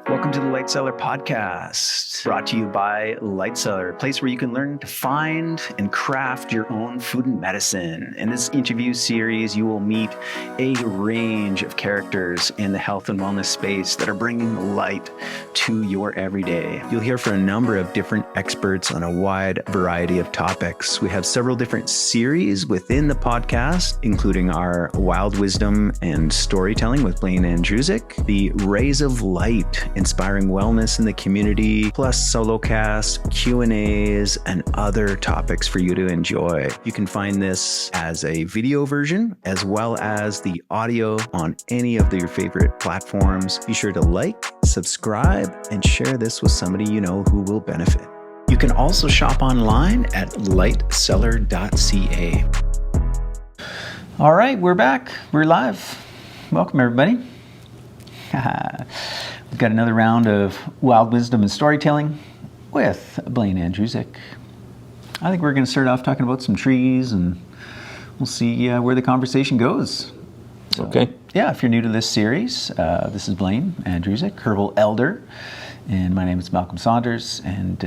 Welcome to the Light Cellar podcast, brought to you by Light Cellar, a place where you can learn to find and craft your own food and medicine. In this interview series, you will meet a range of characters in the health and wellness space that are bringing light to your everyday. You'll hear from a number of different experts on a wide variety of topics. We have several different series within the podcast, including our Wild Wisdom and Storytelling with Blaine Andrusek, the Rays of Light, inspiring wellness in the community, plus solo casts, Q&As, and other topics for you to enjoy. You can find this as a video version, as well as the audio on any of your favorite platforms. Be sure to like, subscribe, and share this with somebody you know who will benefit. You can also shop online at lightcellar.ca. All right, we're back. We're live. Welcome, everybody. We've got another round of Wild Wisdom and Storytelling with Blaine Andrusek. I think we're going to start off talking about some trees, and we'll see where the conversation goes. So, okay. Yeah, if you're new to this series, this is Blaine Andrusek, Herbal Elder, and my name is Malcolm Saunders, and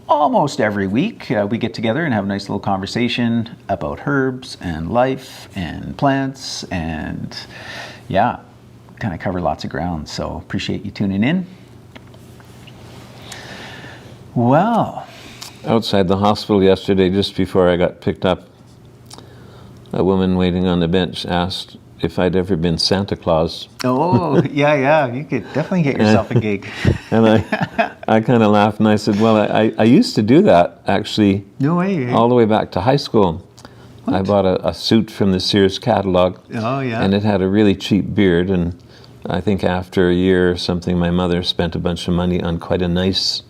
almost every week we get together and have a nice little conversation about herbs and life and plants, and yeah, kind of cover lots of ground, so appreciate you tuning in. Well, outside the hospital yesterday, just before I got picked up, a woman waiting on the bench asked if I'd ever been Santa Claus. Oh, yeah, you could definitely get yourself a gig. And I kind of laughed and I said, well, I used to do that, actually. No way. All the way back to high school. What? I bought a suit from the Sears catalog. Oh, yeah. And it had a really cheap beard, and I think after a year or something, my mother spent a bunch of money on quite a nice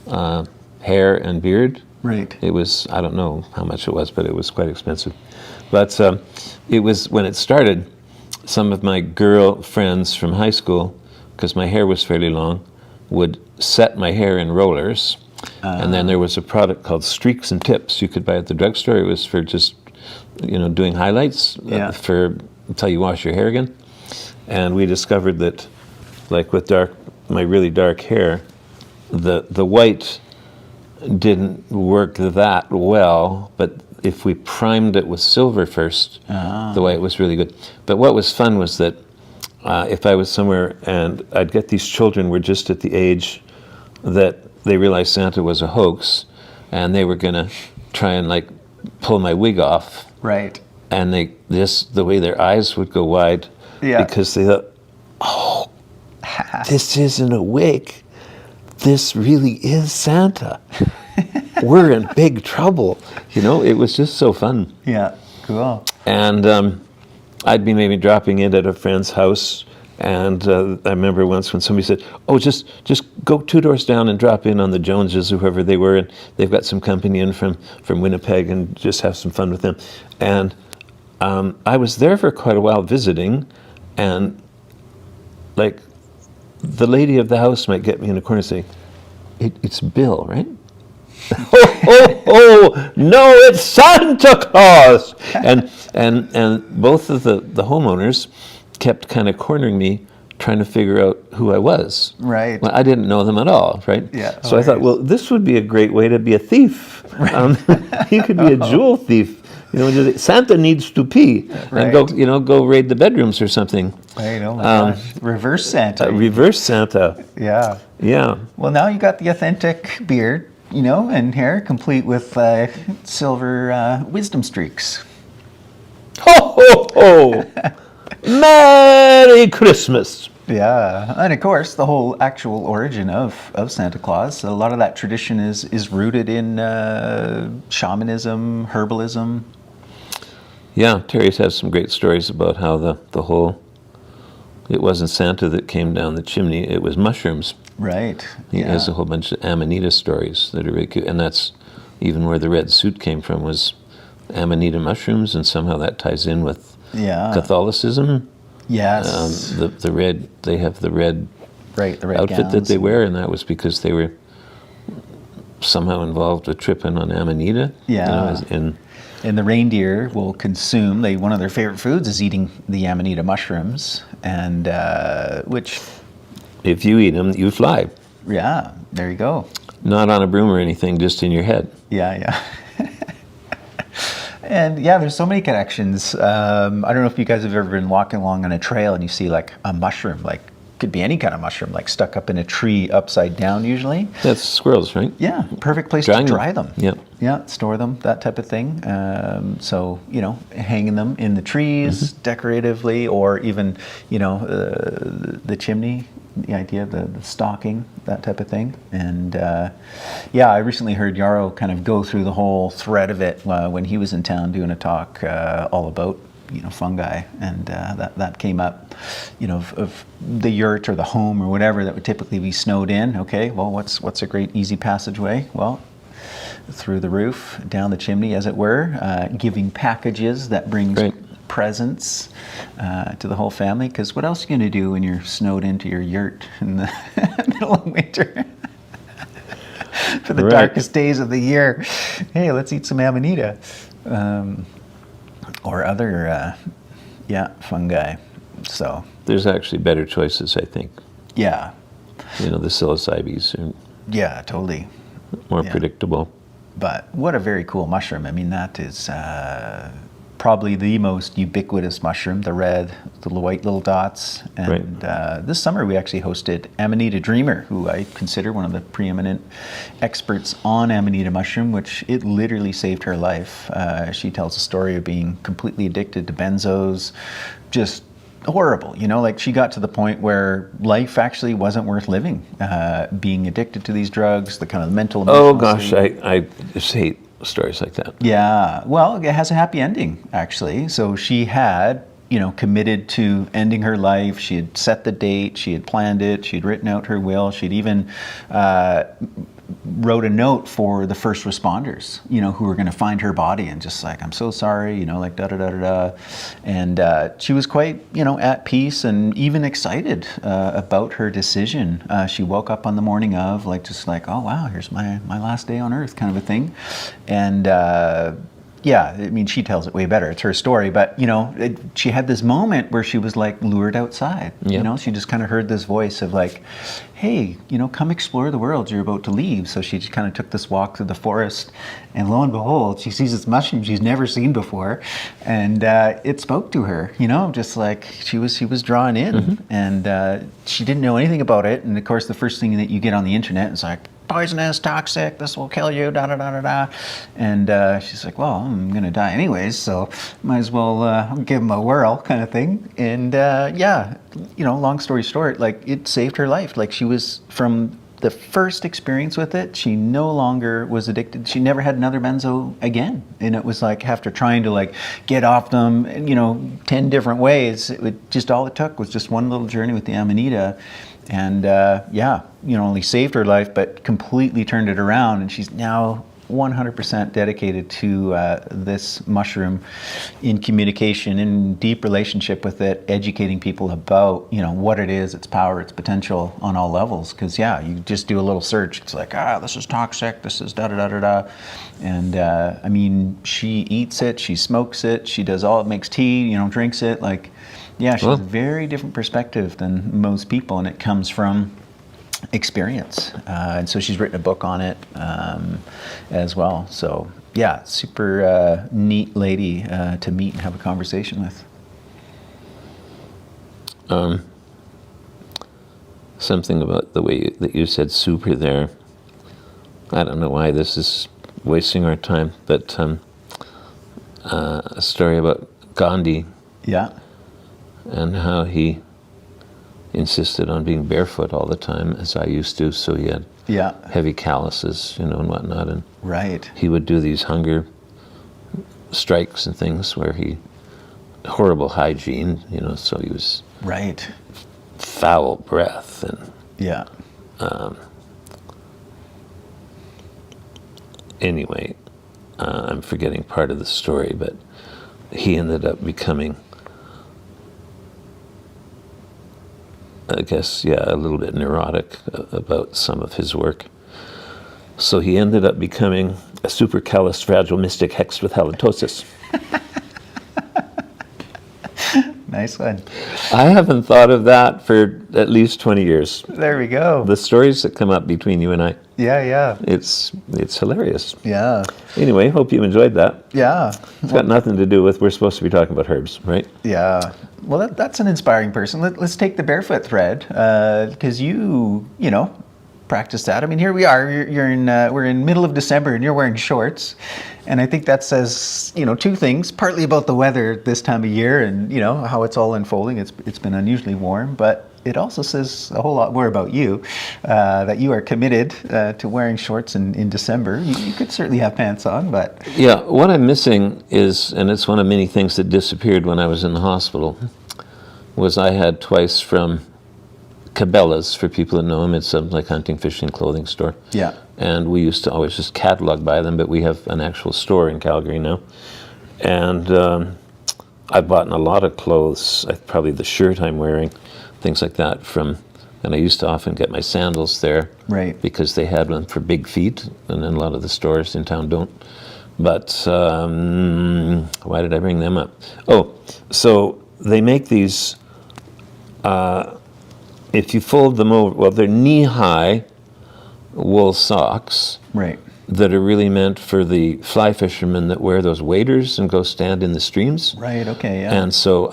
hair and beard. Right. It was, I don't know how much it was, but it was quite expensive. But it was, when it started, some of my girl friends from high school, because my hair was fairly long, would set my hair in rollers. And then there was a product called Streaks and Tips you could buy at the drugstore. It was for just, doing highlights for until you wash your hair again. And we discovered that, like with my really dark hair, the white didn't work that well, but if we primed it with silver first, the white was really good. But what was fun was that if I was somewhere and I'd get these children were just at the age that they realized Santa was a hoax, and they were going to try and pull my wig off. Right. And the way their eyes would go wide, because they thought, oh, this isn't a wig. This really is Santa. We're in big trouble. It was just so fun. Yeah, cool. And I'd be maybe dropping in at a friend's house, and I remember once when somebody said, oh, just go 2 doors down and drop in on the Joneses, whoever they were, and they've got some company in from Winnipeg, and just have some fun with them. And I was there for quite a while visiting, and the lady of the house might get me in a corner and say, it's Bill, right? oh, no, it's Santa Claus! And both of the homeowners kept kind of cornering me, trying to figure out who I was. Right. Well, I didn't know them at all, right? Yeah. So I thought, well, this would be a great way to be a thief. Right. You could be a jewel thief. Santa needs to pee, and go raid the bedrooms or something. Right, oh my gosh. Reverse Santa. Reverse Santa. Yeah. Yeah. Well, now you got the authentic beard, and hair, complete with silver wisdom streaks. Ho, ho, ho! Merry Christmas! Yeah, and of course, the whole actual origin of Santa Claus, a lot of that tradition is rooted in shamanism, herbalism. Yeah, Terry's has some great stories about how the whole, it wasn't Santa that came down the chimney, it was mushrooms. Right. He has a whole bunch of Amanita stories that are really cute, and that's even where the red suit came from, was Amanita mushrooms, and somehow that ties in with Catholicism. Yes. The red, they have the red, right, the red outfit gowns that they wear, and that was because they were somehow involved with tripping on Amanita. Yeah. And the reindeer will consume, one of their favorite foods is eating the Amanita mushrooms, and which if you eat them, you fly. Yeah, there you go. Not on a broom or anything, just in your head. Yeah. And yeah, there's so many connections. I don't know if you guys have ever been walking along on a trail and you see like a mushroom, like could be any kind of mushroom, like stuck up in a tree upside down usually. That's squirrels, right? Yeah, perfect place Drying to dry them. Yep. Yeah, store them, that type of thing. So, hanging them in the trees decoratively, or even, the chimney, the idea of the stocking, that type of thing. And I recently heard Yarrow kind of go through the whole thread of it when he was in town doing a talk all about fungi, and that came up, of the yurt or the home or whatever that would typically be snowed in. Okay, well, what's a great easy passageway? Well, through the roof, down the chimney, as it were, giving packages that brings presents to the whole family. Because what else are you going to do when you're snowed into your yurt in the middle of winter? For the darkest days of the year, hey, let's eat some Amanita. Or other, fungi. So there's actually better choices, I think. Yeah. The psilocybes are totally more predictable. But what a very cool mushroom. I mean, that is probably the most ubiquitous mushroom, the red, the white little dots. And this summer we actually hosted Amanita Dreamer, who I consider one of the preeminent experts on Amanita mushroom, which it literally saved her life. She tells a story of being completely addicted to benzos, just horrible, like she got to the point where life actually wasn't worth living, being addicted to these drugs, the kind of mental emotional gosh, I just hate stories like that. Yeah, well, it has a happy ending, actually. So she had, committed to ending her life. She had set the date, she had planned it, she'd written out her will, she'd even wrote a note for the first responders, who were going to find her body, and just like, I'm so sorry, like da-da-da-da-da. And she was quite, at peace and even excited about her decision. She woke up on the morning of, oh, wow, here's my last day on earth kind of a thing. And she tells it way better. It's her story. But, she had this moment where she was like lured outside. Yep. She just kind of heard this voice of like, hey, come explore the world. You're about to leave. So she just kind of took this walk through the forest. And lo and behold, she sees this mushroom she's never seen before. And it spoke to her, just like she was drawn in. And she didn't know anything about it. And of course, the first thing that you get on the internet is like, poisonous, toxic, this will kill you, da-da-da-da-da. And she's like, well, I'm going to die anyways, so might as well give him a whirl kind of thing. And long story short, like it saved her life. Like she was, from the first experience with it, she no longer was addicted. She never had another benzo again. And it was like, after trying to like get off them, 10 different ways, all it took was just one little journey with the Amanita. And only saved her life, but completely turned it around. And she's now 100% dedicated to this mushroom, in communication, in deep relationship with it, educating people about, what it is, its power, its potential on all levels. Because, you just do a little search. It's like, this is toxic, this is da-da-da-da-da. And, she eats it, she smokes it, she does all, makes tea, drinks it, like... Yeah, she has a very different perspective than most people, and it comes from experience. And so she's written a book on it as well. So, super neat lady to meet and have a conversation with. Something about the way that you said super there. I don't know why this is wasting our time, but a story about Gandhi. Yeah. And how he insisted on being barefoot all the time, as I used to, so he had heavy calluses, and whatnot. And he would do these hunger strikes and things where horrible hygiene, so he was foul breath and anyway, I'm forgetting part of the story, but he ended up becoming, I guess, a little bit neurotic about some of his work. So he ended up becoming a supercalifragile mystic hexed with halitosis. Nice one. I haven't thought of that for at least 20 years. There we go. The stories that come up between you and I. Yeah. It's hilarious. Yeah. Anyway, hope you enjoyed that. Yeah. It's got nothing to do with, we're supposed to be talking about herbs, right? Yeah. Well, that's an inspiring person. Let's take the barefoot thread, because you practice that. I mean, here we are. We're in middle of December, and you're wearing shorts, and I think that says two things. Partly about the weather this time of year, and how it's all unfolding. It's been unusually warm, but it also says a whole lot more about you, that you are committed to wearing shorts in December. You could certainly have pants on, but yeah. What I'm missing is, and it's one of many things that disappeared when I was in the hospital, was I had twice from Cabela's, for people that know them. It's something like hunting, fishing, clothing store. Yeah. And we used to always just catalog by them, but we have an actual store in Calgary now. And I've bought a lot of clothes, probably the shirt I'm wearing, things like that and I used to often get my sandals there. Right. Because they had one for big feet, and then a lot of the stores in town don't. But why did I bring them up? Oh, so they make these, if you fold them over, well, they're knee-high wool socks. Right. That are really meant for the fly fishermen that wear those waders and go stand in the streams. Right, okay, yeah. And so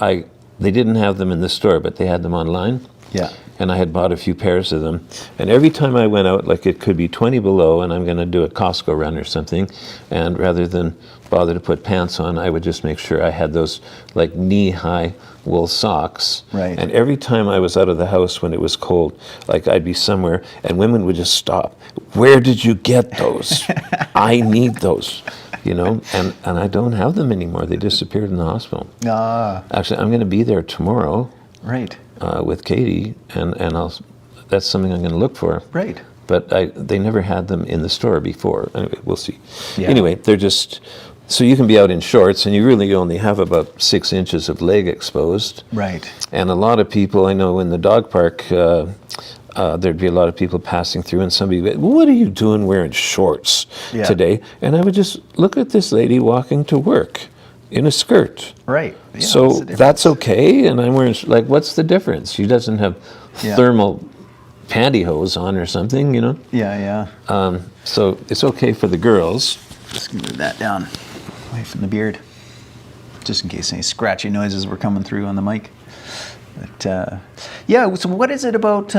they didn't have them in the store, but they had them online. Yeah. And I had bought a few pairs of them. And every time I went out, like it could be 20 below, and I'm going to do a Costco run or something, and rather than bother to put pants on, I would just make sure I had those like knee-high wool socks. Right. And every time I was out of the house when it was cold, like I'd be somewhere, and women would just stop. Where did you get those? I need those. And I don't have them anymore. They disappeared in the hospital. Actually, I'm going to be there tomorrow. Right. With Katie, and that's something I'm going to look for. Right. But they never had them in the store before. Anyway, we'll see. Yeah. Anyway, they're just, so you can be out in shorts, and you really only have about 6 inches of leg exposed. Right. And a lot of people, I know in the dog park, there'd be a lot of people passing through, and somebody would, what are you doing wearing shorts today? And I would just look at this lady walking to work in a skirt. Right. Yeah, so that's okay, and I'm wearing, what's the difference? She doesn't have thermal pantyhose on or something, Yeah. So it's okay for the girls. Just move that down away from the beard, just in case any scratchy noises were coming through on the mic. But so what is it about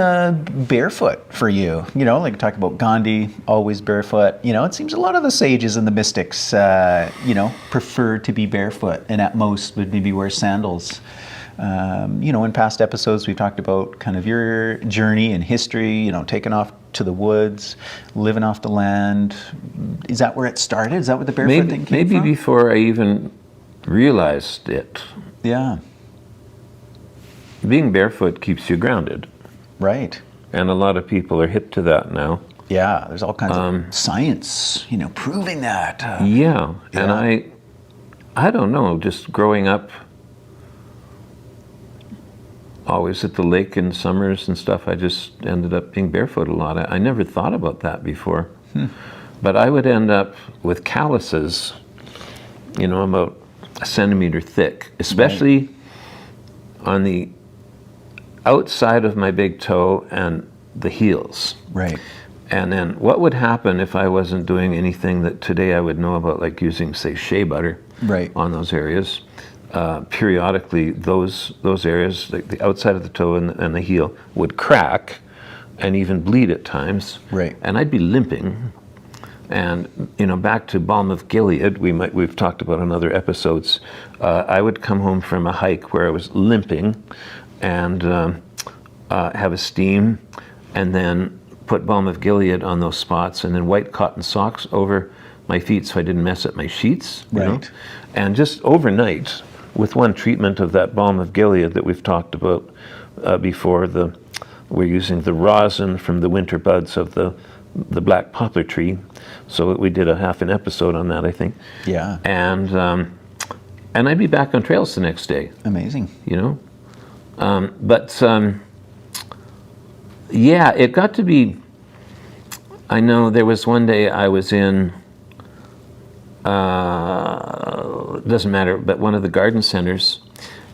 barefoot for you? Like talk about Gandhi, always barefoot. It seems a lot of the sages and the mystics, prefer to be barefoot, and at most would maybe wear sandals. In past episodes we've talked about kind of your journey and history. Taking off to the woods, living off the land. Is that where it started? Is that where the barefoot thing came from? Maybe before I even realized it. Yeah. Being barefoot keeps you grounded. Right. And a lot of people are hip to that now. Yeah, there's all kinds of science, proving that. Yeah, and I don't know, just growing up always at the lake in summers and stuff, I just ended up being barefoot a lot. I never thought about that before. But I would end up with calluses, about a centimeter thick, especially on the outside of my big toe and the heels. Right. And then what would happen if I wasn't doing anything that today I would know about, like using, say, shea butter on those areas? Periodically, those areas, like the outside of the toe and the heel, would crack and even bleed at times. Right. And I'd be limping. And back to balm of Gilead, we've talked about in other episodes. I would come home from a hike where I was limping, and have a steam, and then put balm of Gilead on those spots, and then white cotton socks over my feet so I didn't mess up my sheets. Right. And just overnight, with one treatment of that balm of Gilead that we've talked about before, we're using the rosin from the winter buds of the black poplar tree. So we did a half an episode on that, I think. Yeah. And I'd be back on trails the next day. Amazing. It got to be, I know there was one day I was in, it doesn't matter, but one of the garden centers,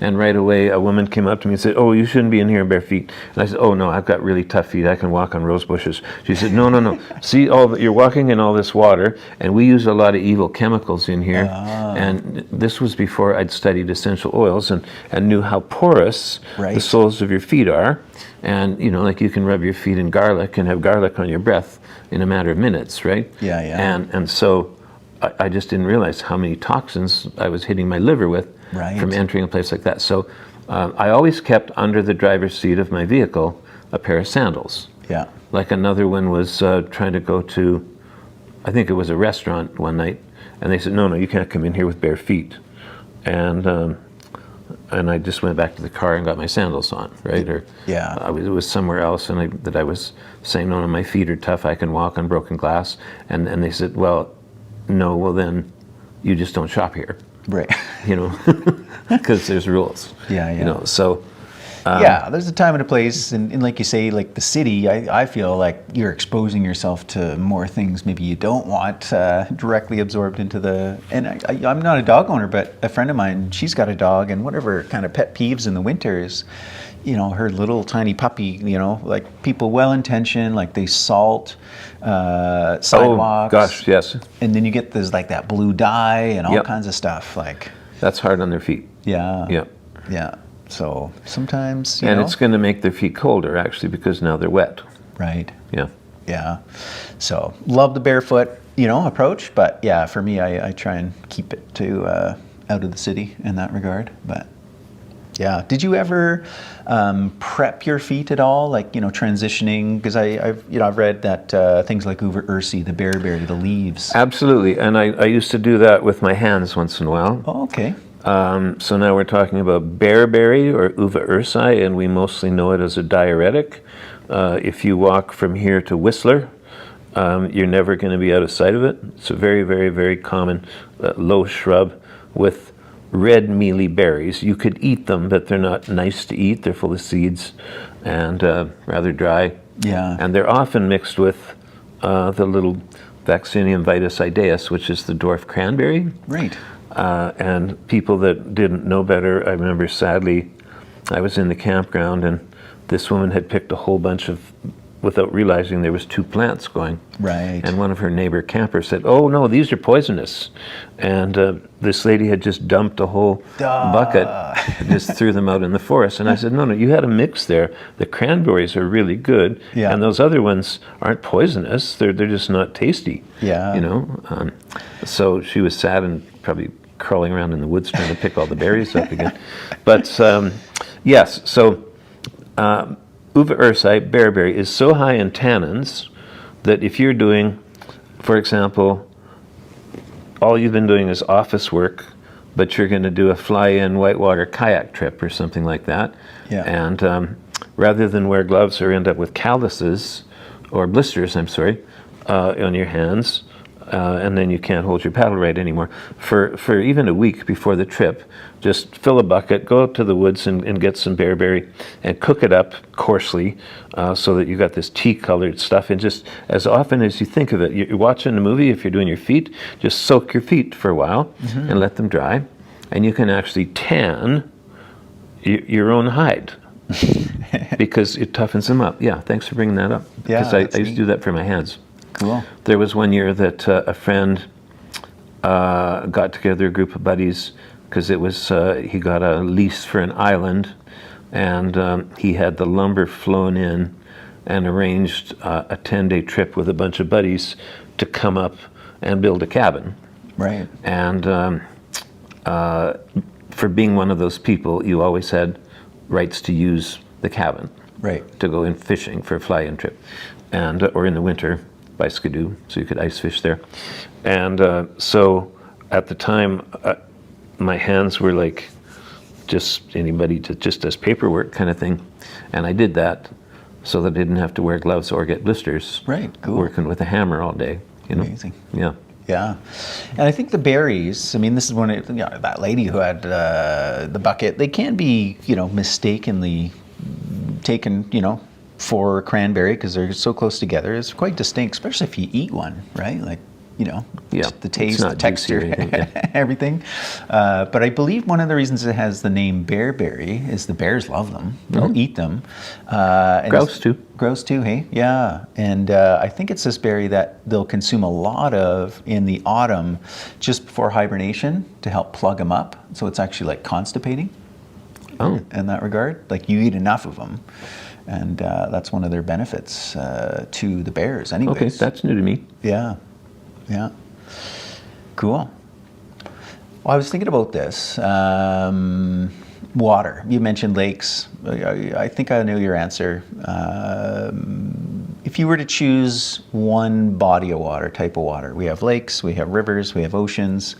And right away, a woman came up to me and said, "Oh, you shouldn't be in here in bare feet." And I said, "Oh no, I've got really tough feet. I can walk on rose bushes." She said, "No, no, no. See, you're walking in all this water, and we use a lot of evil chemicals in here." And this was before I'd studied essential oils and knew how porous the soles of your feet are. And like you can rub your feet in garlic and have garlic on your breath in a matter of minutes, right? Yeah, yeah. And so I just didn't realize how many toxins I was hitting my liver with from entering a place like that. So I always kept under the driver's seat of my vehicle a pair of sandals. Yeah. Like another one was trying to go to, I think it was a restaurant one night, and they said, no, you can't come in here with bare feet. And I just went back to the car and got my sandals on, right? Or it was somewhere else, and I was saying, no, my feet are tough. I can walk on broken glass. And they said, well, then you just don't shop here, right? Because there's rules. Yeah. So. There's a time and a place, and like you say, like the city, I feel like you're exposing yourself to more things maybe you don't want directly absorbed into the. And I'm not a dog owner, but a friend of mine, she's got a dog, and one of her kind of pet peeves in the winter is, her little tiny puppy. Like people well-intentioned, like they salt sidewalks. Oh gosh, yes. And then you get this like that blue dye and all kinds of stuff. Like that's hard on their feet. Yeah. So sometimes, and it's going to make their feet colder, actually, because now they're wet. Right. Yeah. So love the barefoot, approach. But yeah, for me, I try and keep it to out of the city in that regard. But yeah, did you ever prep your feet at all, like transitioning? Because I've read that things like Uva Ursi, the bearberry, the leaves. Absolutely, and I used to do that with my hands once in a while. Oh, okay. So now we're talking about bearberry or Uva Ursi, and we mostly know it as a diuretic. If you walk from here to Whistler, you're never going to be out of sight of it. It's a very, very, very common low shrub with red mealy berries. You could eat them, but they're not nice to eat. They're full of seeds and rather dry. Yeah. And they're often mixed with the little Vaccinium vitis idaeus, which is the dwarf cranberry. Right. And people that didn't know better, I remember sadly, I was in the campground and this woman had picked a whole bunch of, without realizing there was 2 plants going. Right. And one of her neighbor campers said, "Oh no, these are poisonous." And this lady had just dumped a whole bucket, just threw them out in the forest. And I said, no, you had a mix there. The cranberries are really good, and those other ones aren't poisonous. They're just not tasty. Yeah. So she was sad and probably crawling around in the woods trying to pick all the berries up again. But yes, so Uva Ursi, bearberry, is so high in tannins that if you're doing, for example, all you've been doing is office work, but you're going to do a fly-in whitewater kayak trip or something like that, and rather than wear gloves or end up with calluses or blisters, on your hands, and then you can't hold your paddle right anymore. For even a week before the trip, just fill a bucket, go out to the woods and get some bearberry and cook it up coarsely so that you got this tea-colored stuff. And just as often as you think of it, you're watching a movie, if you're doing your feet, just soak your feet for a while and let them dry. And you can actually tan your own hide. Because it toughens them up. Yeah, thanks for bringing that up. Because I used to do that for my hands. Cool. There was one year that a friend got together a group of buddies because it was he got a lease for an island, and he had the lumber flown in and arranged a 10-day trip with a bunch of buddies to come up and build a cabin. Right. And for being one of those people, you always had rights to use the cabin. Right. To go in fishing for a fly-in trip, and or in the winter by skidoo, so you could ice fish there. And so at the time, my hands were like just anybody that just does paperwork kind of thing. And I did that so that I didn't have to wear gloves or get blisters. Right, cool. Working with a hammer all day. Amazing. Yeah. Yeah. And I think the berries, I mean, this is one of, that lady who had the bucket, they can be, mistakenly taken, for cranberry because they're so close together. It's quite distinct, especially if you eat one, right? Like the taste, it's not the texture, juicy or anything, yeah. everything. But I believe one of the reasons it has the name bearberry is the bears love them. They'll eat them. And Grouse too. Grouse too, hey? Yeah. And I think it's this berry that they'll consume a lot of in the autumn just before hibernation to help plug them up. So it's actually like constipating in that regard. Like you eat enough of them. And that's one of their benefits to the bears anyways. Okay, that's new to me. Yeah. Yeah. Cool. Well, I was thinking about this. Water. You mentioned lakes. I think I know your answer. If you were to choose one body of water, type of water, we have lakes, we have rivers, we have oceans.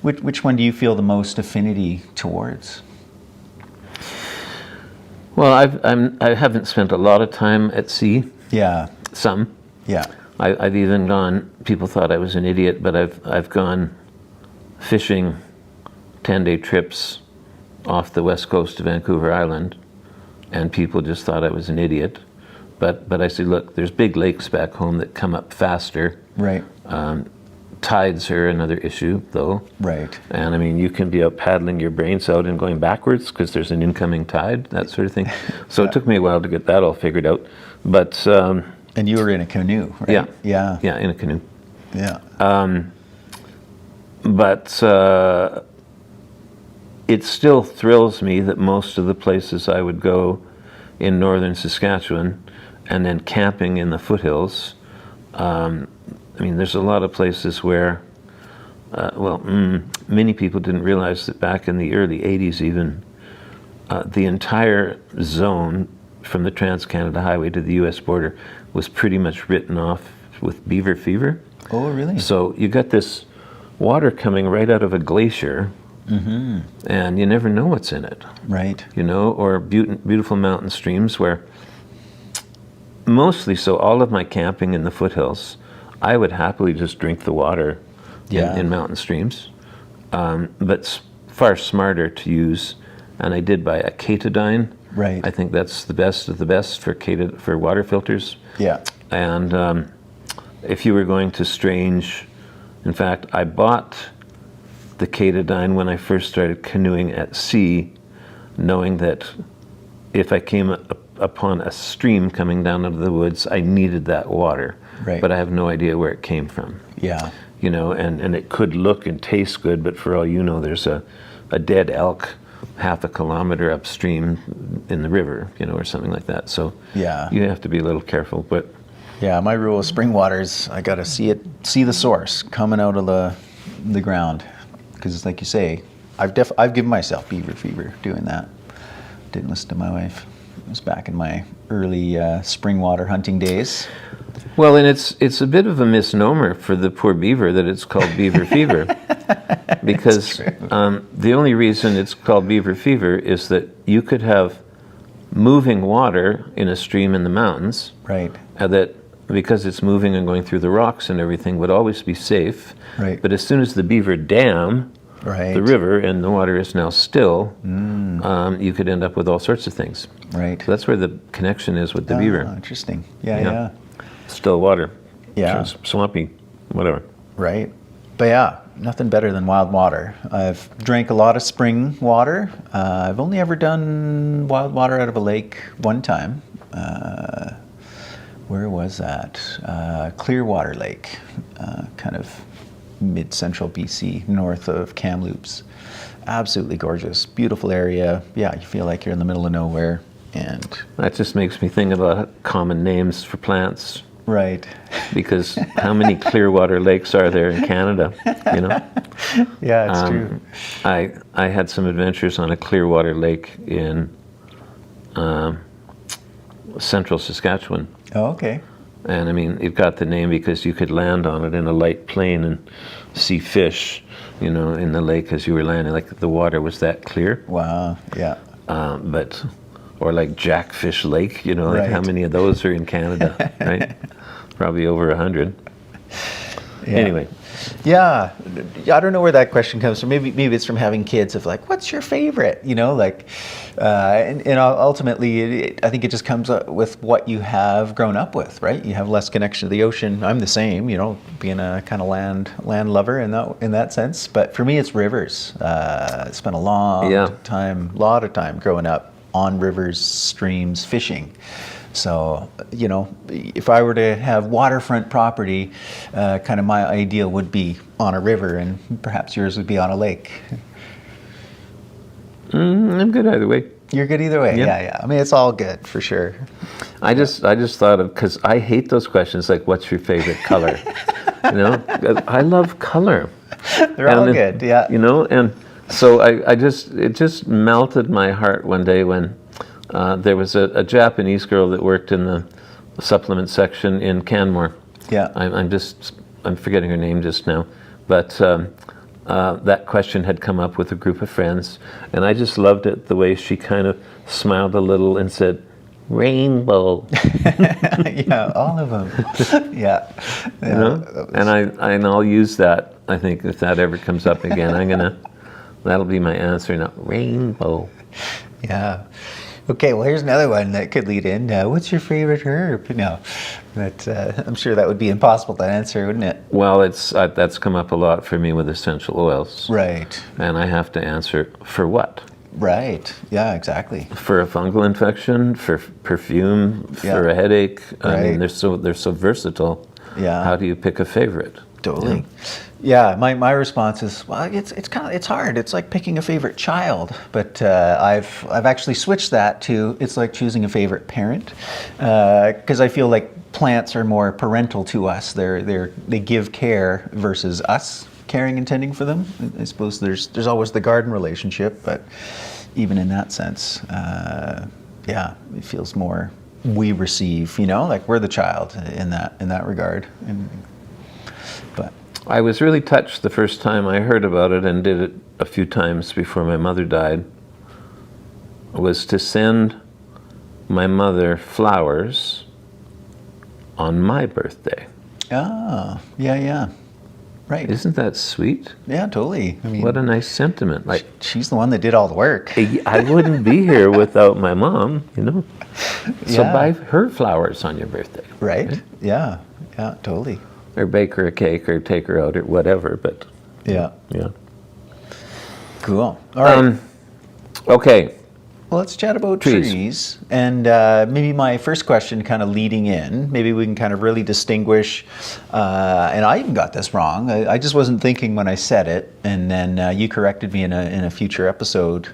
Which one do you feel the most affinity towards? Well, I haven't spent a lot of time at sea. Yeah. Some. Yeah. I've even gone. People thought I was an idiot, but I've gone fishing 10-day trips off the west coast of Vancouver Island, and people just thought I was an idiot. But I said, look, there's big lakes back home that come up faster. Right. Tides are another issue, though. Right. And I mean, you can be out paddling your brains out and going backwards because there's an incoming tide, that sort of thing. So it took me a while to get that all figured out. But and you were in a canoe, right? Yeah. Yeah. Yeah, in a canoe. Yeah. But it still thrills me that most of the places I would go in northern Saskatchewan and then camping in the foothills, I mean, there's a lot of places where, many people didn't realize that back in the early 80s even, the entire zone from the Trans-Canada Highway to the U.S. border was pretty much written off with beaver fever. Oh, really? So you got this water coming right out of a glacier, and you never know what's in it. Right. Or beautiful mountain streams where, mostly so all of my camping in the foothills, I would happily just drink the water in mountain streams, but it's far smarter to use, and I did buy a Catadine. Right. I think that's the best of the best for water filters. Yeah. And if you were going to strange, in fact, I bought the Catadine when I first started canoeing at sea, knowing that if I came upon a stream coming down out of the woods, I needed that water. Right. But I have no idea where it came from. Yeah. And it could look and taste good, but for all you know, there's a dead elk half a kilometer upstream in the river, or something like that. So yeah, you have to be a little careful. But yeah, my rule of spring water is I got to see the source coming out of the ground, because it's like you say, I've given myself beaver fever doing that. Didn't listen to my wife. It was back in my early spring water hunting days. Well, and it's a bit of a misnomer for the poor beaver that it's called beaver fever, because the only reason it's called beaver fever is that you could have moving water in a stream in the mountains, right? That because it's moving and going through the rocks and everything would always be safe, right? But as soon as the beaver dam the river and the water is now still, you could end up with all sorts of things. Right. So that's where the connection is with the beaver. Interesting. Yeah. Still water. Yeah. Swampy, whatever. Right. But yeah, nothing better than wild water. I've drank a lot of spring water. I've only ever done wild water out of a lake one time. Where was that? Clearwater Lake, kind of mid-central BC, north of Kamloops. Absolutely gorgeous, beautiful area. Yeah, you feel like you're in the middle of nowhere. And that just makes me think about common names for plants. Right. Because how many Clearwater lakes are there in Canada, Yeah, it's true. I had some adventures on a Clearwater lake in central Saskatchewan. Oh, okay. And I mean, it got the name because you could land on it in a light plane and see fish, in the lake as you were landing. Like the water was that clear. Wow, yeah. Or like Jackfish Lake, like how many of those are in Canada, right? Probably over 100. Anyway. Yeah, I don't know where that question comes from. Maybe it's from having kids. Of like, what's your favorite? You know, like, and ultimately, I think it just comes up with what you have grown up with, right? You have less connection to the ocean. I'm the same, you know, being a kind of land lover in that sense. But for me, it's rivers. I spent a lot of time growing up on rivers, streams, fishing. So, you know, if I were to have waterfront property, kind of my ideal would be on a river, and perhaps yours would be on a lake. I'm good either way. You're good either way. Yeah. I mean, it's all good for sure. I just thought of, because I hate those questions like, what's your favorite color? You know, I love color. They're all good. Yeah. You know, and so it just melted my heart one day when there was a Japanese girl that worked in the supplement section in Canmore. Yeah. I'm forgetting her name just now, but that question had come up with a group of friends, and I just loved it, the way she kind of smiled a little and said, rainbow. Yeah, all of them. Yeah. You know? And I'll use that. I think if that ever comes up again, that'll be my answer now. Rainbow. Yeah. Okay, well, here's another one that could lead in. What's your favorite herb? No, but I'm sure that would be impossible to answer, wouldn't it? Well, that's come up a lot for me with essential oils. Right. And I have to answer, for what? Right. Yeah, exactly. For a fungal infection, for perfume, for a headache. I mean, they're so versatile. Yeah. How do you pick a favorite? Totally. Yeah, my response is, well, it's hard. It's like picking a favorite child, but I've actually switched that to, it's like choosing a favorite parent, because I feel like plants are more parental to us. They give care versus us caring and tending for them. I suppose there's always the garden relationship, but even in that sense, it feels more we receive. You know, like we're the child in that regard. But I was really touched the first time I heard about it, and did it a few times before my mother died, was to send my mother flowers on my birthday. Oh, yeah. Right. Isn't that sweet? Yeah, totally. I mean, what a nice sentiment. Like, she's the one that did all the work. I wouldn't be here without my mom, you know. So buy her flowers on your birthday. Right? Yeah, totally. Or bake her a cake, or take her out, or whatever, but... Yeah. Cool. All right. Okay. Well, let's chat about trees. And maybe my first question kind of leading in, maybe we can kind of really distinguish, and I even got this wrong. I just wasn't thinking when I said it, and then you corrected me in a future episode.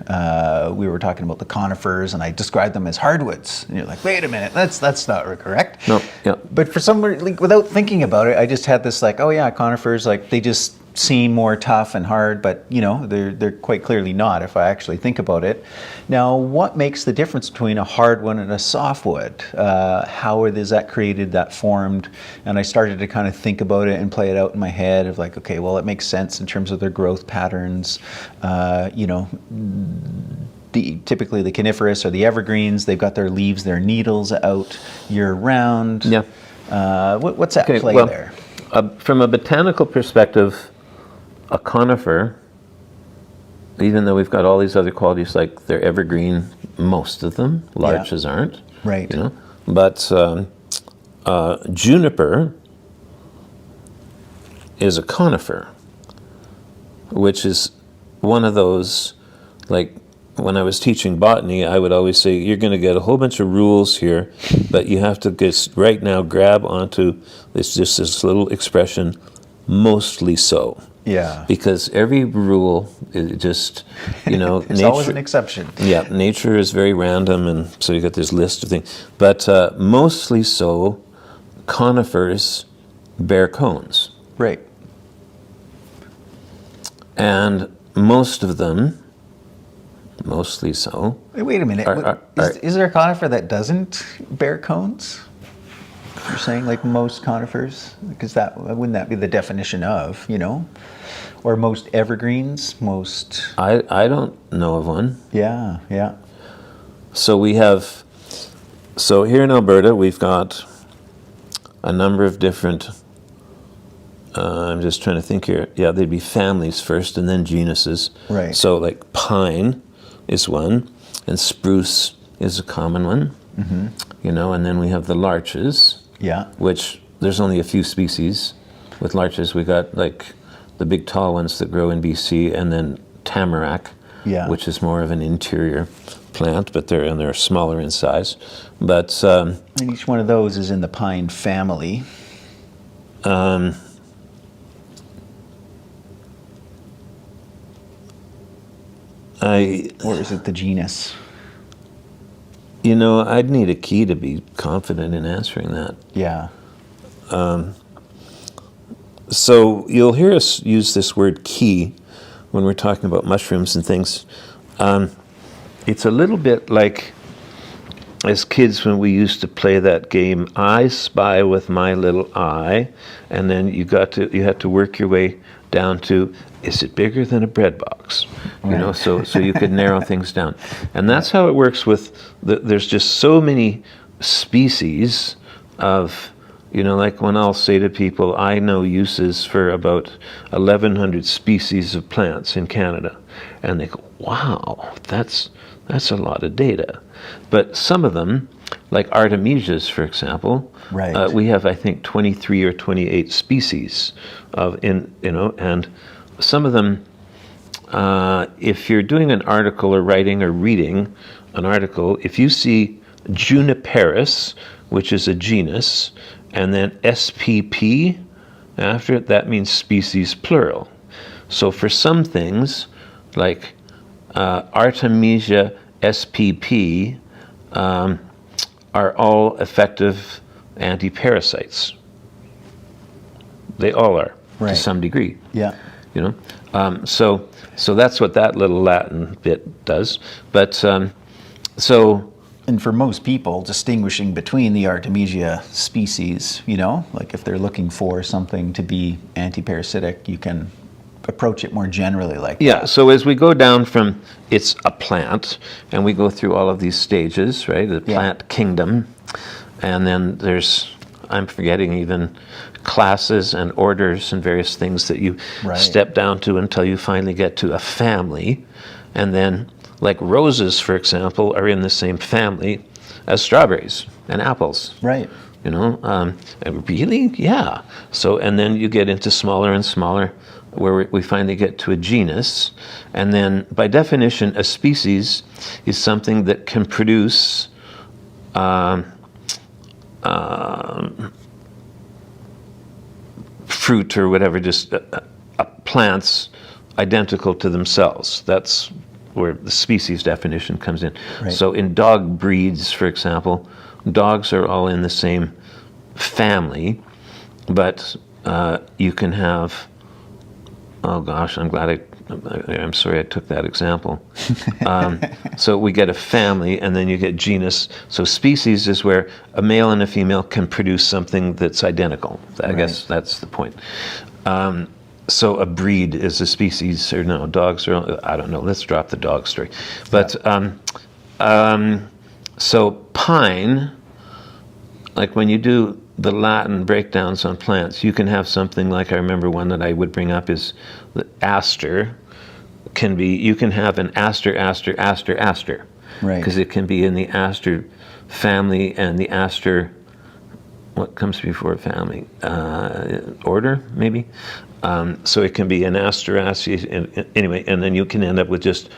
We were talking about the conifers, and I described them as hardwoods. And you're like, wait a minute, that's not correct. No, yeah. But for some, like, without thinking about it, I just had this like, oh yeah, conifers, like they just seem more tough and hard, but you know, they're quite clearly not if I actually think about it. Now, what makes the difference between a hardwood and a softwood? How is that created, that formed? And I started to kind of think about it and play it out in my head of like, okay, well, it makes sense in terms of their growth patterns. You know, typically the coniferous or the evergreens, they've got their leaves, their needles out year round. Yeah. What's that play there? From a botanical perspective, a conifer, even though we've got all these other qualities, like they're evergreen, most of them, larches aren't. Right. You know? But juniper is a conifer, which is one of those, like when I was teaching botany, I would always say, you're going to get a whole bunch of rules here, but you have to just right now grab onto this little expression, mostly so. Yeah. Because every rule is just, you know, there's always an exception. Yeah, nature is very random, and so you got this list of things. But mostly so, conifers bear cones. Right. And most of them, mostly so. Wait a minute. Is there a conifer that doesn't bear cones? You're saying like most conifers? Because wouldn't that be the definition of, you know? Or most evergreens, most... I don't know of one. Yeah. So here in Alberta, we've got a number of different I'm just trying to think here. Yeah, they'd be families first and then genuses. Right. So like pine is one, and spruce is a common one. You know, and then we have the larches. Yeah. Which there's only a few species. With larches, we got like the big tall ones that grow in BC, and then tamarack, which is more of an interior plant, but they're smaller in size. But and each one of those is in the pine family. Or is it the genus? You know, I'd need a key to be confident in answering that. Yeah. So you'll hear us use this word key when we're talking about mushrooms and things. It's a little bit like as kids when we used to play that game, I Spy with My Little Eye, and then you had to work your way down to, is it bigger than a bread box? You know, so you could narrow things down. And that's how it works with, there's just so many species of, you know, like when I'll say to people, I know uses for about 1,100 species of plants in Canada. And they go, wow, that's a lot of data. But some of them, like Artemisias, for example, we have, I think, 23 or 28 species and some of them, if you're doing an article or writing or reading an article, if you see Juniperus, which is a genus, and then SPP after it, that means species plural. So for some things, like Artemisia SPP, are all effective anti-parasites. They all are, to some degree. Yeah. You know, so that's what that little Latin bit does. But and for most people, distinguishing between the Artemisia species, you know, like if they're looking for something to be anti-parasitic, you can approach it more generally like that. Yeah, so as we go down from it's a plant, and we go through all of these stages, right, the plant kingdom, and then there's, I'm forgetting even classes and orders and various things that you step down to until you finally get to a family. And then, like roses, for example, are in the same family as strawberries and apples. Right. You know, really? Yeah. So, and then you get into smaller and smaller, where we finally get to a genus. And then, by definition, a species is something that can produce fruit or whatever, just plants identical to themselves. That's where the species definition comes in. Right. So in dog breeds, for example, dogs are all in the same family, but you can have, oh gosh, I'm sorry I took that example. So we get a family, and then you get genus. So species is where a male and a female can produce something that's identical. I guess that's the point. So a breed is a species, or no, dogs are, I don't know, let's drop the dog story. But so pine, like when you do the Latin breakdowns on plants, you can have something like, I remember one that I would bring up is the aster. You can have an aster. Right. Because it can be in the aster family, and the aster, what comes before family? Order, maybe? So it can be an asteraceae, anyway, and then you can end up with just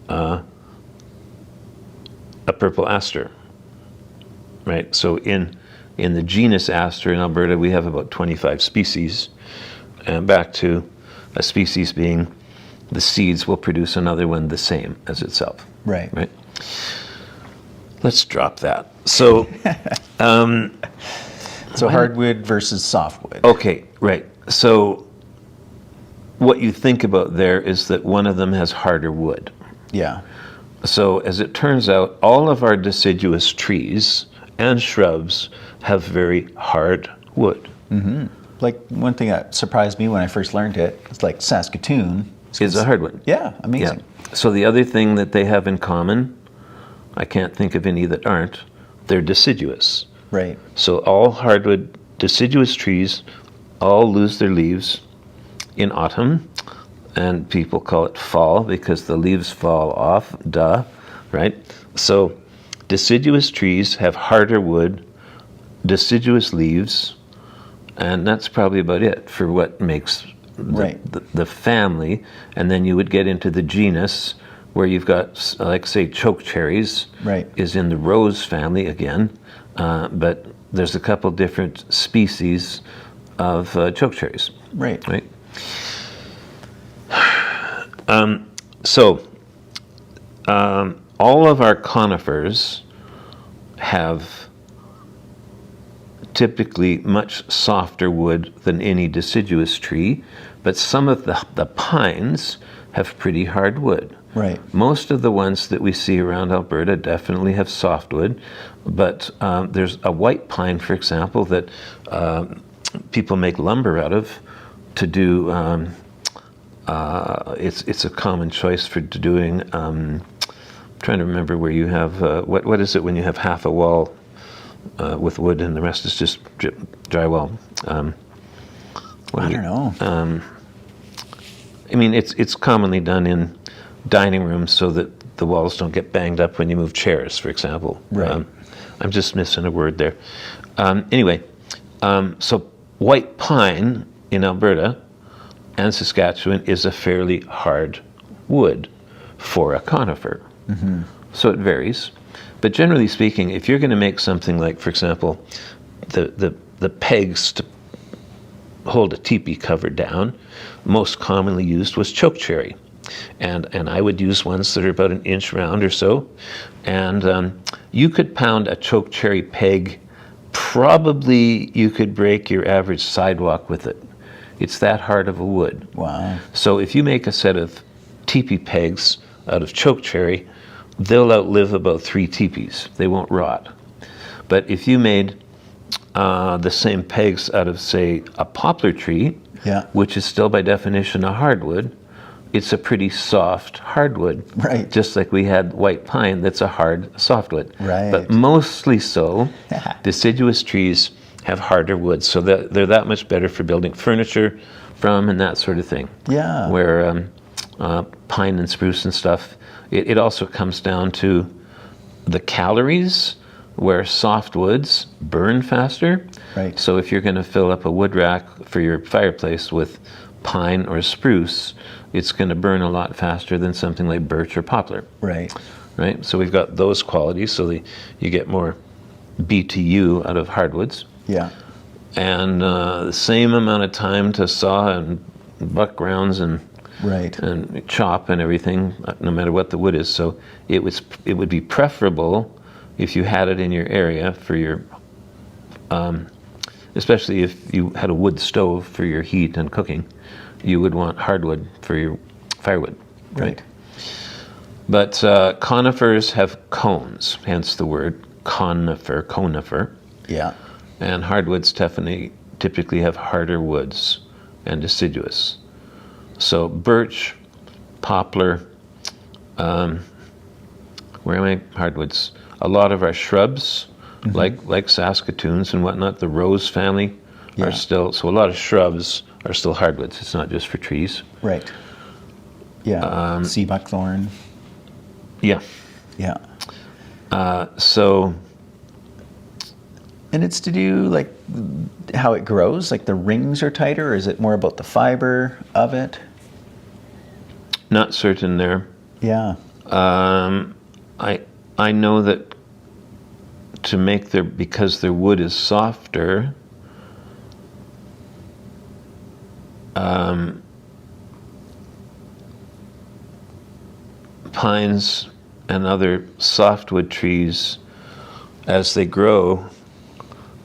a purple aster, right? So in the genus Aster in Alberta, we have about 25 species, and back to a species being the seeds will produce another one the same as itself. Right. Right. Let's drop that. So, so hardwood versus softwood. Okay, right. So what you think about there is that one of them has harder wood. Yeah. So as it turns out, all of our deciduous trees and shrubs have very hard wood. Mm-hmm. Like one thing that surprised me when I first learned it, it's like Saskatoon. Is a hardwood. Yeah, amazing. Yeah. So the other thing that they have in common, I can't think of any that aren't, they're deciduous. Right. So all hardwood deciduous trees all lose their leaves in autumn, and people call it fall because the leaves fall off, right? So deciduous trees have harder wood, deciduous leaves, and that's probably about it for what makes the family. And then you would get into the genus where you've got, like, say, chokecherries is in the rose family again, but there's a couple different species of chokecherries. Right. All of our conifers have typically much softer wood than any deciduous tree, but some of the pines have pretty hard wood. Most of the ones that we see around Alberta definitely have softwood, but there's a white pine, for example, that people make lumber out of to do. It's a common choice for doing. Trying to remember where you have what is it when you have half a wall with wood and the rest is just drywall. I don't know. I mean, it's commonly done in dining rooms so that the walls don't get banged up when you move chairs, for example. I'm just missing a word there. Anyway, so white pine in Alberta and Saskatchewan is a fairly hard wood for a conifer. So it varies. But generally speaking, if you're going to make something like, for example, the pegs to hold a teepee cover down, most commonly used was chokecherry. And I would use ones that are about an inch round or so. And you could pound a chokecherry peg, probably you could break your average sidewalk with it. It's that hard of a wood. Wow. So if you make a set of teepee pegs out of chokecherry, they'll outlive about 3 teepees. They won't rot. But if you made the same pegs out of, say, a poplar tree, which is still by definition a hardwood, it's a pretty soft hardwood. Just like we had white pine that's a hard softwood. But mostly so, deciduous trees have harder wood, so they're that much better for building furniture from and that sort of thing. Where pine and spruce and stuff, it also comes down to the calories, where softwoods burn faster. So if you're going to fill up a wood rack for your fireplace with pine or spruce, it's going to burn a lot faster than something like birch or poplar. So we've got those qualities, so you get more BTU out of hardwoods. And the same amount of time to saw and buck grounds and chop and everything, no matter what the wood is. So it would be preferable if you had it in your area for your, especially if you had a wood stove for your heat and cooking, you would want hardwood for your firewood. But conifers have cones, hence the word conifer. And hardwoods typically have harder woods and deciduous. So birch, poplar, where am I? Hardwoods. A lot of our shrubs, like Saskatoons and whatnot, the rose family are still, so a lot of shrubs are still hardwoods. It's not just for trees. Sea buckthorn. So... And it's to do like how it grows, like the rings are tighter, or is it more about the fiber of it? Not certain there. I know that to make because their wood is softer, pines and other softwood trees, as they grow,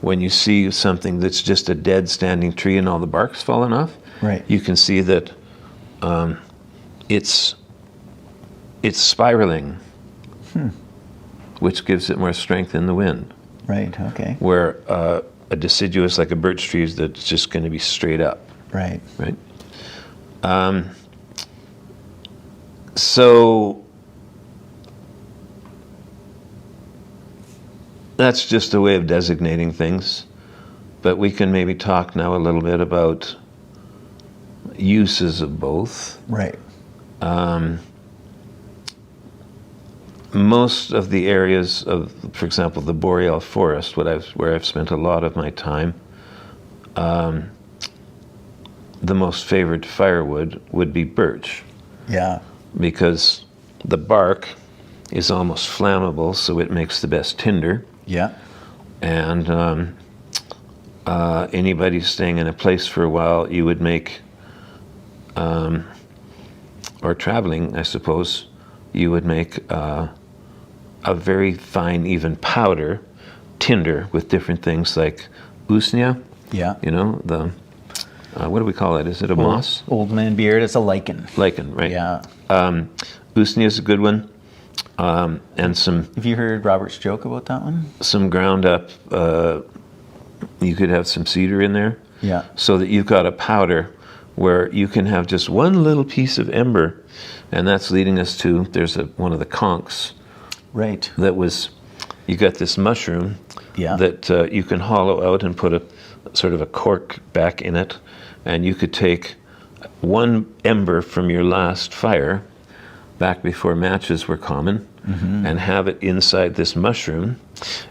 when you see something that's just a dead standing tree and all the bark's fallen off, you can see that it's spiraling, which gives it more strength in the wind. Where a deciduous, like a birch tree, that's just going to be straight up. So that's just a way of designating things. but we can maybe talk now a little bit about uses of both. Right. Most of the areas of, for example, the Boreal forest, where I've spent a lot of my time, the most favored firewood would be birch. Yeah. Because the bark is almost flammable, so it makes the best tinder. Yeah. And anybody staying in a place for a while, you would make, or traveling, I suppose, you would make a very fine, even powder tinder with different things like usnia. Yeah. You know, the, what do we call it? Is it a moss? Old man beard, it's a lichen. Lichen, right. Yeah. Usnia is a good one. And some... Have you heard Robert's joke about that one? Some ground up, you could have some cedar in there. Yeah. So that you've got a powder where you can have just one little piece of ember. And that's leading us to, there's one of the conks. Right. That was, you got this mushroom. Yeah. That you can hollow out and put a sort of a cork back in it. And you could take one ember from your last fire, back before matches were common, and have it inside this mushroom.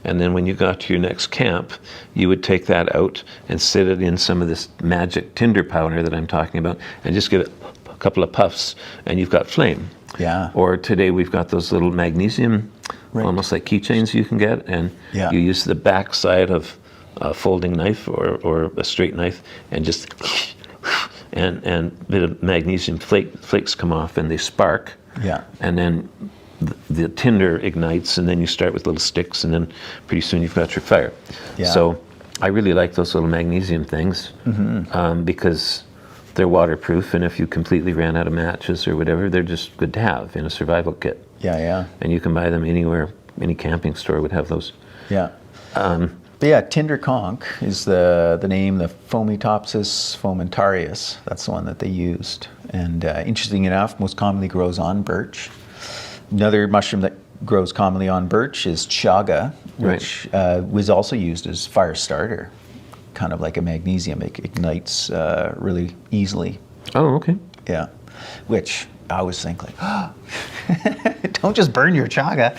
And then when you got to your next camp, you would take that out and sit it in some of this magic tinder powder that I'm talking about, and just give it a couple of puffs, and you've got flame. Yeah. Or today we've got those little magnesium, Right. almost like keychains you can get, and Yeah. you use the back side of a folding knife or a straight knife, and just and a bit of magnesium flakes come off, and they spark. Yeah. And then the tinder ignites, and then you start with little sticks, and then pretty soon you've got your fire. Yeah. So I really like those little magnesium things because they're waterproof, and if you completely ran out of matches or whatever, they're just good to have in a survival kit. Yeah, yeah. And you can buy them anywhere. Any camping store would have those. Yeah. But yeah, tinder conch is the name, the Fomitopsis fomentarius. That's the one that they used. And interesting enough, most commonly grows on birch. Another mushroom that grows commonly on birch is chaga, which was also used as fire starter, kind of like a magnesium. It ignites really easily. Oh, okay. Yeah, which I always think like, don't just burn your chaga,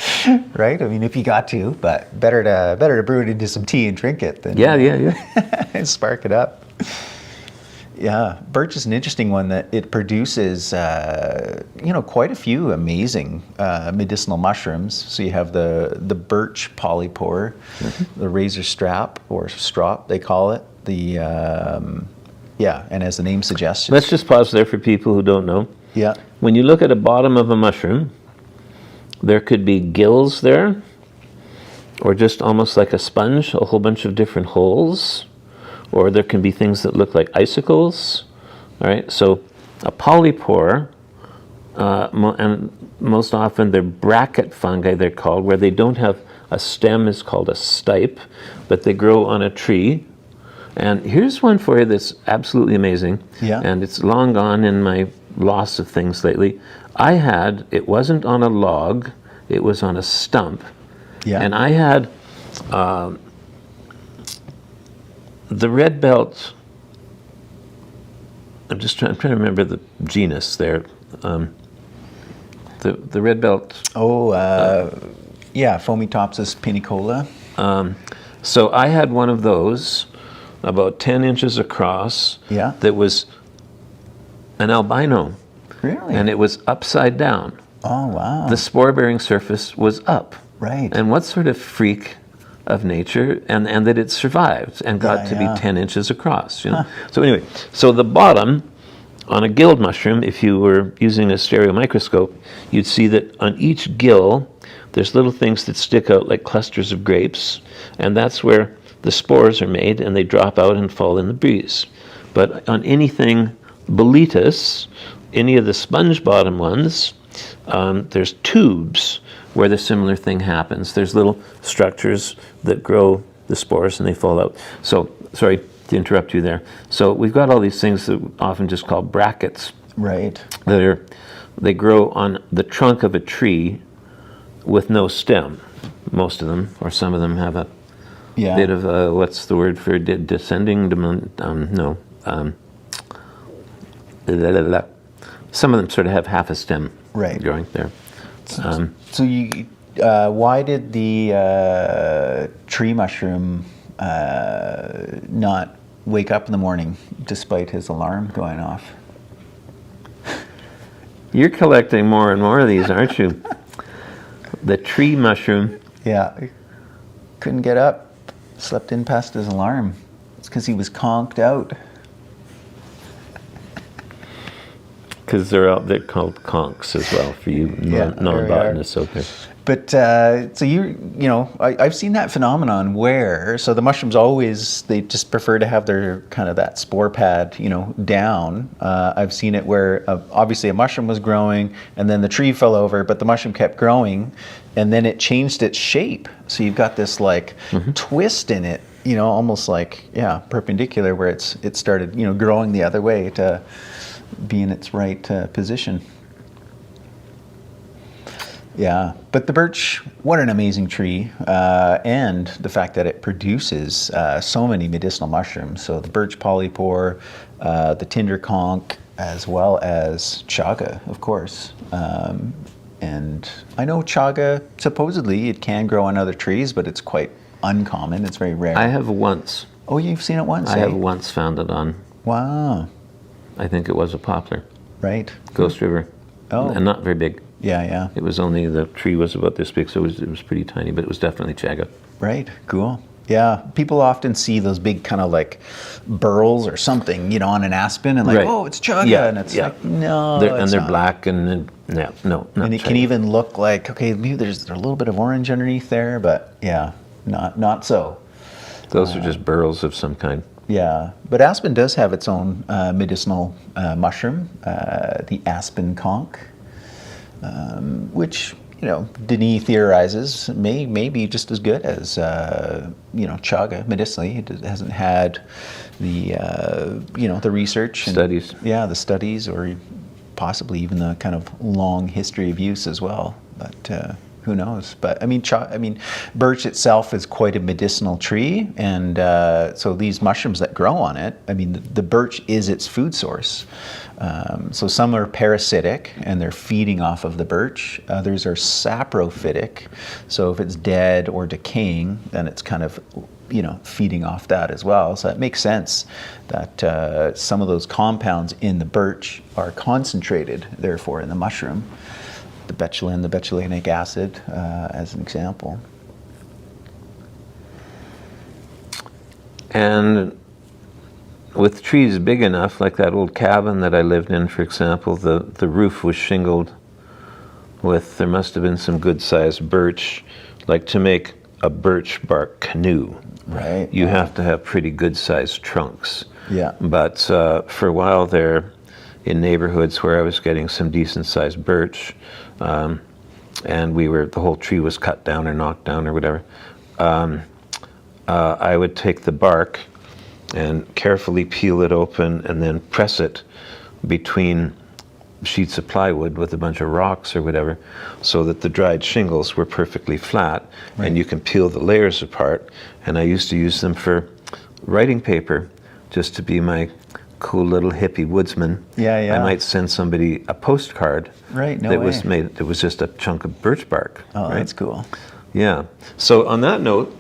right? I mean, if you got to, but better to brew it into some tea and drink it than and spark it up. Yeah, birch is an interesting one that it produces, quite a few amazing medicinal mushrooms. So you have the birch polypore, the razor strap or strop they call it. The and as the name suggests. Let's just pause there for people who don't know. Yeah. When you look at the bottom of a mushroom, there could be gills there, or just almost like a sponge, a whole bunch of different holes, or there can be things that look like icicles. All right, so a polypore, and most often they're bracket fungi, they're called, where they don't have a stem, is called a stipe, but they grow on a tree. And here's one for you that's absolutely amazing, and it's long gone in my loss of things lately. It wasn't on a log, it was on a stump. Yeah. And I had the red belt, I'm trying to remember the genus there. The red belt. Fomitopsis pinicola. So I had one of those, about 10 inches across, that was an albino. Really? And it was upside down. Oh, wow. The spore-bearing surface was up. Right. And what sort of freak of nature, and that it survived and got to be 10 inches across. You know? So anyway, so the bottom, on a gilled mushroom, if you were using a stereo microscope, you'd see that on each gill, there's little things that stick out like clusters of grapes, and that's where the spores are made, and they drop out and fall in the breeze. But on anything boletus, any of the sponge bottom ones, there's tubes where the similar thing happens. There's little structures that grow the spores and they fall out. So, sorry to interrupt you there. So we've got all these things that we often just call brackets. Right. They grow on the trunk of a tree with no stem. Most of them, or some of them have Yeah. bit of what's the word for descending? No. Some of them sort of have half a stem Right. growing there. So you, why did the tree mushroom not wake up in the morning despite his alarm going off? You're collecting more and more of these, aren't you? The tree mushroom. Yeah, couldn't get up, slept in past his alarm. It's because he was conked out. Because they're called conks as well for you non-botanists out there. But so I've seen that phenomenon where the mushrooms always, they just prefer to have their kind of that spore pad down. I've seen it where obviously a mushroom was growing and then the tree fell over, but the mushroom kept growing and then it changed its shape. So you've got this like twist in it, almost like perpendicular, where it started growing the other way to be in its right position. Yeah, but the birch, what an amazing tree, and the fact that it produces so many medicinal mushrooms. So the birch polypore, the tinder conch, as well as chaga, of course. And I know chaga, supposedly it can grow on other trees, but it's quite uncommon. It's very rare. I have once. Oh, you've seen it once? I have once found it on. Wow. I think it was a poplar. Right. Ghost River. Oh. And not very big. Yeah. It was only, the tree was about this big, so it was pretty tiny, but it was definitely chaga. Right, cool. Yeah, people often see those big kind of like burls or something, on an aspen, and like, Right. oh, it's chaga, Yeah, and it's yeah. like, no, They're not. black and no, not And it can chaga. even look like, okay, maybe there's a little bit of orange underneath there, but yeah, not so. Those are just burls of some kind. Yeah, but aspen does have its own medicinal mushroom, the aspen conch, which Denis theorizes may be just as good as chaga medicinally. It hasn't had the the research and, Studies. Yeah, the studies, or possibly even the kind of long history of use as well. But who knows? But I mean, birch itself is quite a medicinal tree, and so these mushrooms that grow on it, I mean, the birch is its food source. So some are parasitic and they're feeding off of the birch. Others are saprophytic. So if it's dead or decaying, then it's kind of feeding off that as well. So it makes sense that some of those compounds in the birch are concentrated, therefore, in the mushroom. The betulin, the betulinic acid, as an example. And with trees big enough, like that old cabin that I lived in, for example, the roof was shingled with, there must have been some good-sized birch, like to make a birch bark canoe. Right. You have to have pretty good-sized trunks. Yeah. But for a while there, in neighborhoods where I was getting some decent-sized birch, and the whole tree was cut down or knocked down or whatever, I would take the bark and carefully peel it open and then press it between sheets of plywood with a bunch of rocks or whatever, so that the dried shingles were perfectly flat. Right. And you can peel the layers apart. And I used to use them for writing paper, just to be my cool little hippie woodsman. Yeah. I might send somebody a postcard. Right, no that way. it was just a chunk of birch bark. Oh, right? That's cool. Yeah. So on that note,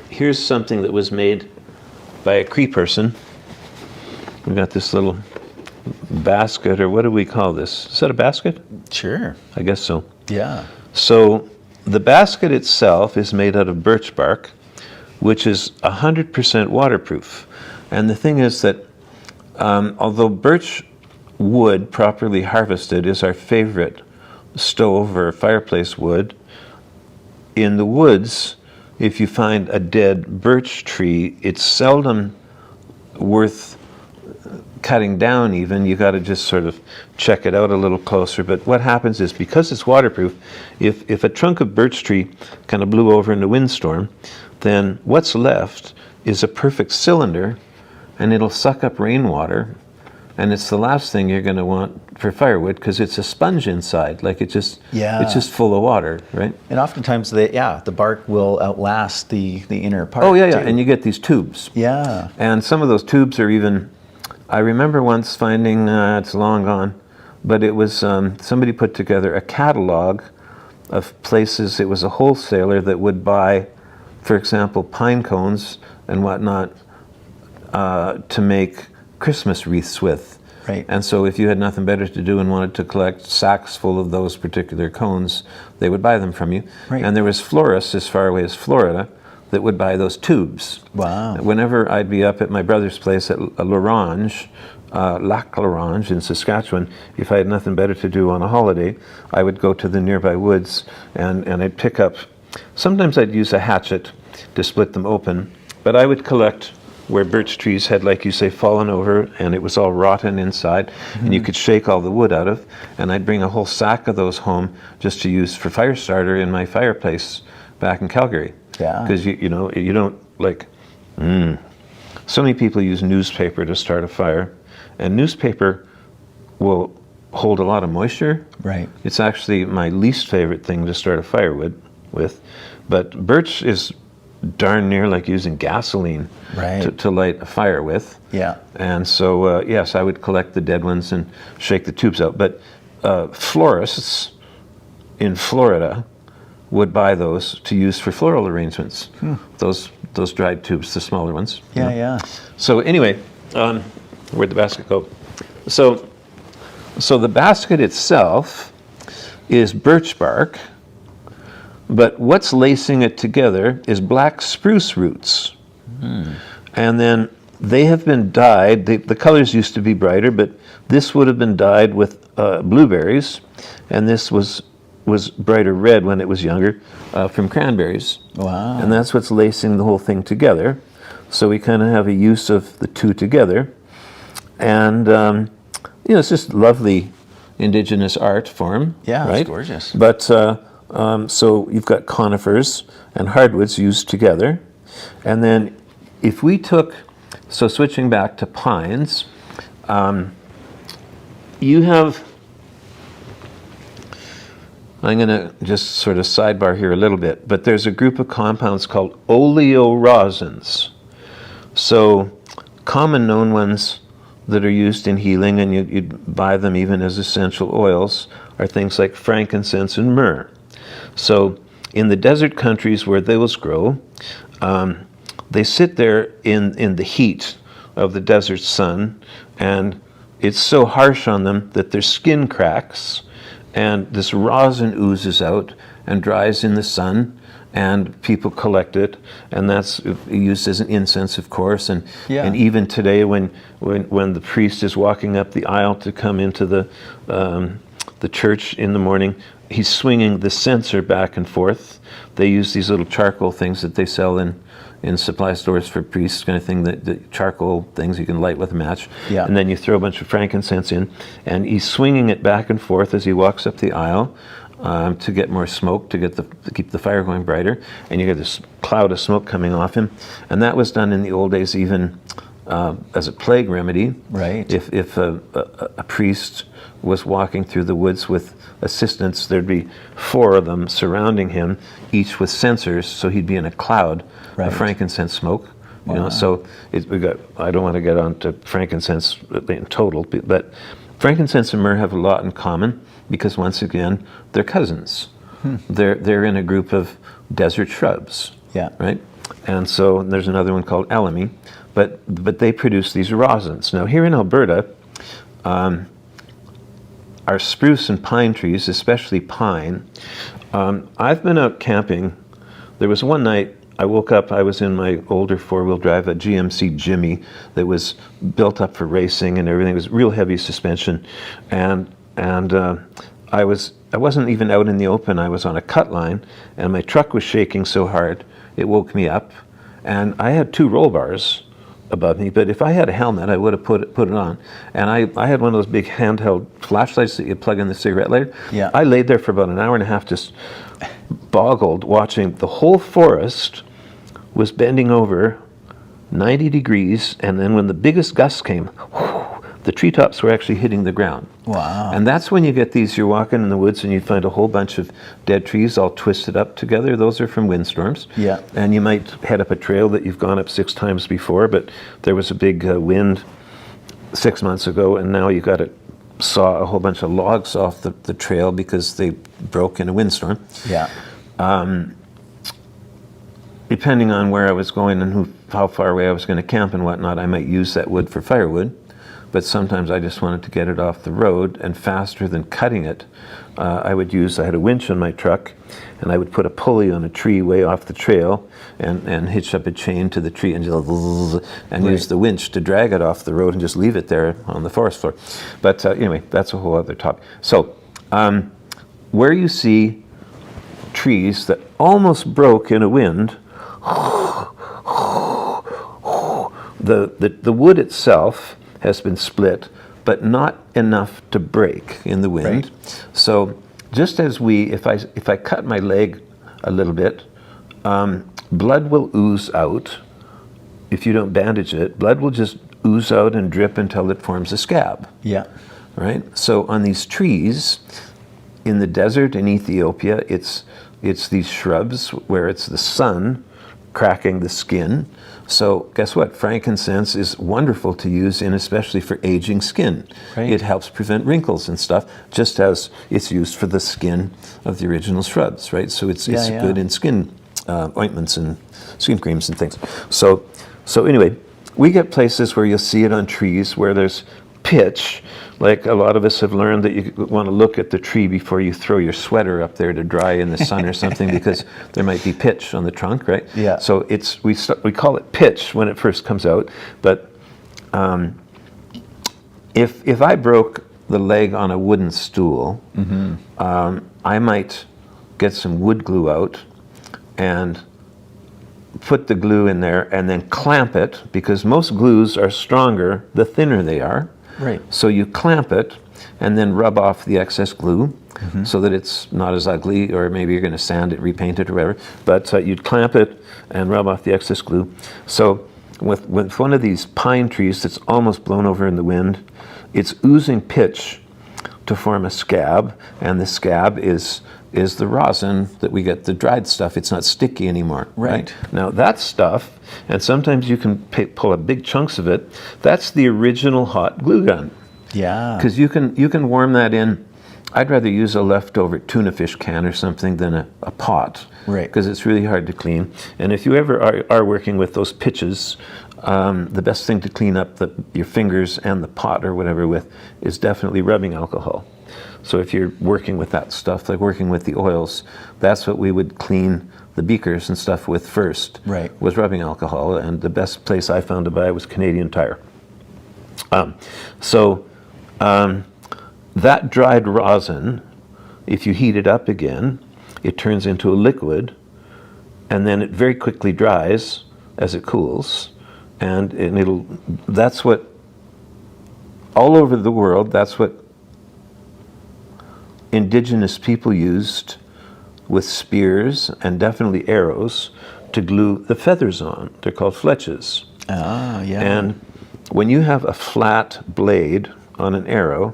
here's something that was made by a Cree person. We've got this little basket, or what do we call this? Is that a basket? Sure. I guess so. Yeah. So the basket itself is made out of birch bark, which is 100% waterproof. And the thing is that although birch wood, properly harvested, is our favorite stove or fireplace wood, in the woods, if you find a dead birch tree, it's seldom worth cutting down even. You got to just sort of check it out a little closer. But what happens is, because it's waterproof, if a trunk of birch tree kind of blew over in a windstorm, then what's left is a perfect cylinder, and it'll suck up rainwater and it's the last thing you're going to want for firewood because it's a sponge inside. Like it's just full of water, right? And oftentimes the bark will outlast the inner part. Oh yeah, and you get these tubes. Yeah. And some of those tubes are even, I remember once finding, it's long gone, but it was, somebody put together a catalog of places. It was a wholesaler that would buy, for example, pine cones and whatnot to make Christmas wreaths with. Right. And so if you had nothing better to do and wanted to collect sacks full of those particular cones, they would buy them from you. Right. And there was florists as far away as Florida that would buy those tubes. Wow. Whenever I'd be up at my brother's place at Lac L'Orange in Saskatchewan, if I had nothing better to do on a holiday, I would go to the nearby woods and I'd pick up, sometimes I'd use a hatchet to split them open, but I would collect where birch trees had, like you say, fallen over and it was all rotten inside and you could shake all the wood out of, and I'd bring a whole sack of those home just to use for fire starter in my fireplace back in Calgary. Yeah. Because you don't like, so many people use newspaper to start a fire, and newspaper will hold a lot of moisture. Right. It's actually my least favorite thing to start a fire with, but birch is darn near like using gasoline to light a fire with. Yeah. And so, yes, I would collect the dead ones and shake the tubes out. But florists in Florida would buy those to use for floral arrangements. Those dried tubes, the smaller ones. Yeah, yeah. So anyway, where'd the basket go? So the basket itself is birch bark, but what's lacing it together is black spruce roots. And then they have been dyed, the colors used to be brighter, but this would have been dyed with blueberries, and this was brighter red when it was younger from cranberries. Wow. And that's what's lacing the whole thing together. So we kind of have a use of the two together. And, it's just lovely indigenous art form. Yeah, right? it's gorgeous. But, so you've got conifers and hardwoods used together. And then if we took, so switching back to pines, you have, I'm going to just sort of sidebar here a little bit, but there's a group of compounds called oleorosins. So common known ones that are used in healing, and you'd buy them even as essential oils, are things like frankincense and myrrh. So in the desert countries where those grow, they sit there in the heat of the desert sun, and it's so harsh on them that their skin cracks, and this rosin oozes out and dries in the sun, and people collect it, and that's used as an incense, of course. And even today, when the priest is walking up the aisle to come into the church in the morning, he's swinging the censer back and forth. They use these little charcoal things that they sell in supply stores for priests, kind of thing, the charcoal things you can light with a match. Yeah. And then you throw a bunch of frankincense in, and he's swinging it back and forth as he walks up the aisle to get more smoke, to keep the fire going brighter. And you get this cloud of smoke coming off him. And that was done in the old days even as a plague remedy. Right. If a priest was walking through the woods with assistants, there'd be 4 of them surrounding him, each with censers, so he'd be in a cloud of frankincense smoke. Wow. You know, so I don't want to get on to frankincense in total, but frankincense and myrrh have a lot in common because, once again, they're cousins. They're in a group of desert shrubs. Yeah. Right. And so there's another one called elemi, but they produce these rosins. Now here in Alberta, our spruce and pine trees, especially pine, I've been out camping. There was one night I woke up, I was in my older 4-wheel drive, a GMC Jimmy that was built up for racing and everything. It was real heavy suspension, and I wasn't even out in the open. I was on a cut line, and my truck was shaking so hard it woke me up. And I had 2 roll bars above me, but if I had a helmet, I would have put it on. And I had one of those big handheld flashlights that you plug in the cigarette lighter. Yeah. I laid there for about an hour and a half, just boggled, watching the whole forest was bending over 90 degrees, and then when the biggest gust came, the treetops were actually hitting the ground. Wow. And that's when you get these, you're walking in the woods and you find a whole bunch of dead trees all twisted up together. Those are from windstorms. Yeah. And you might head up a trail that you've gone up 6 times before, but there was a big wind 6 months ago, and now you got to saw a whole bunch of logs off the trail because they broke in a windstorm. Yeah. Depending on where I was going and how far away I was going to camp and whatnot, I might use that wood for firewood. But sometimes I just wanted to get it off the road, and faster than cutting it, I had a winch on my truck, and I would put a pulley on a tree way off the trail and hitch up a chain to the tree and use the winch to drag it off the road and just leave it there on the forest floor. But anyway, that's a whole other topic. So where you see trees that almost broke in a wind, the wood itself has been split, but not enough to break in the wind. Right. So just as if I cut my leg a little bit, blood will ooze out. If you don't bandage it, blood will just ooze out and drip until it forms a scab. Yeah. Right? So on these trees, in the desert in Ethiopia, it's these shrubs where it's the sun cracking the skin. So guess what? Frankincense is wonderful to use especially for aging skin. Right. It helps prevent wrinkles and stuff, just as it's used for the skin of the original shrubs, right? So it's good in skin ointments and skin creams and things. So anyway, we get places where you'll see it on trees where there's pitch. Like a lot of us have learned that you want to look at the tree before you throw your sweater up there to dry in the sun or something, because there might be pitch on the trunk, right? Yeah. So we call it pitch when it first comes out, but if I broke the leg on a wooden stool, I might get some wood glue out and put the glue in there and then clamp it, because most glues are stronger the thinner they are. Right. So you clamp it and then rub off the excess glue so that it's not as ugly, or maybe you're going to sand it, repaint it, or whatever. But you'd clamp it and rub off the excess glue. So with one of these pine trees that's almost blown over in the wind, it's oozing pitch to form a scab, and the scab is the rosin that we get the dried stuff. It's not sticky anymore. Right. Now that stuff, and sometimes you can pull up big chunks of it, that's the original hot glue gun. Yeah. Because you can warm that in. I'd rather use a leftover tuna fish can or something than a pot. Right. Because it's really hard to clean. And if you ever are working with those pitches, the best thing to clean up your fingers and the pot or whatever with is definitely rubbing alcohol. So if you're working with that stuff, like working with the oils, that's what we would clean the beakers and stuff with first. Right. Was rubbing alcohol, and the best place I found to buy was Canadian Tire. That dried rosin, if you heat it up again, it turns into a liquid, and then it very quickly dries as it cools, and that's what, all over the world, that's what indigenous people used with spears and definitely arrows to glue the feathers on. They're called fletches. Ah, yeah. And when you have a flat blade on an arrow,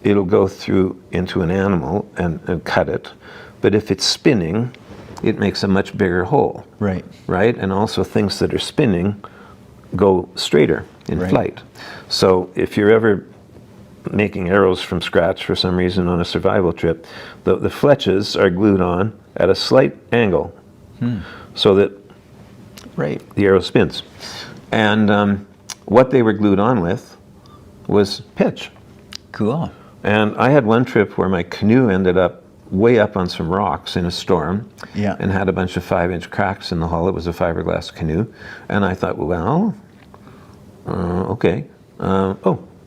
it'll go through into an animal and cut it. But if it's spinning, it makes a much bigger hole. Right. Right? And also things that are spinning go straighter in flight. So if you're ever making arrows from scratch for some reason on a survival trip, the fletches are glued on at a slight angle so that the arrow spins. And what they were glued on with was pitch. Cool. And I had one trip where my canoe ended up way up on some rocks in a storm and had a bunch of 5-inch cracks in the hull. It was a fiberglass canoe. And I thought, well, okay.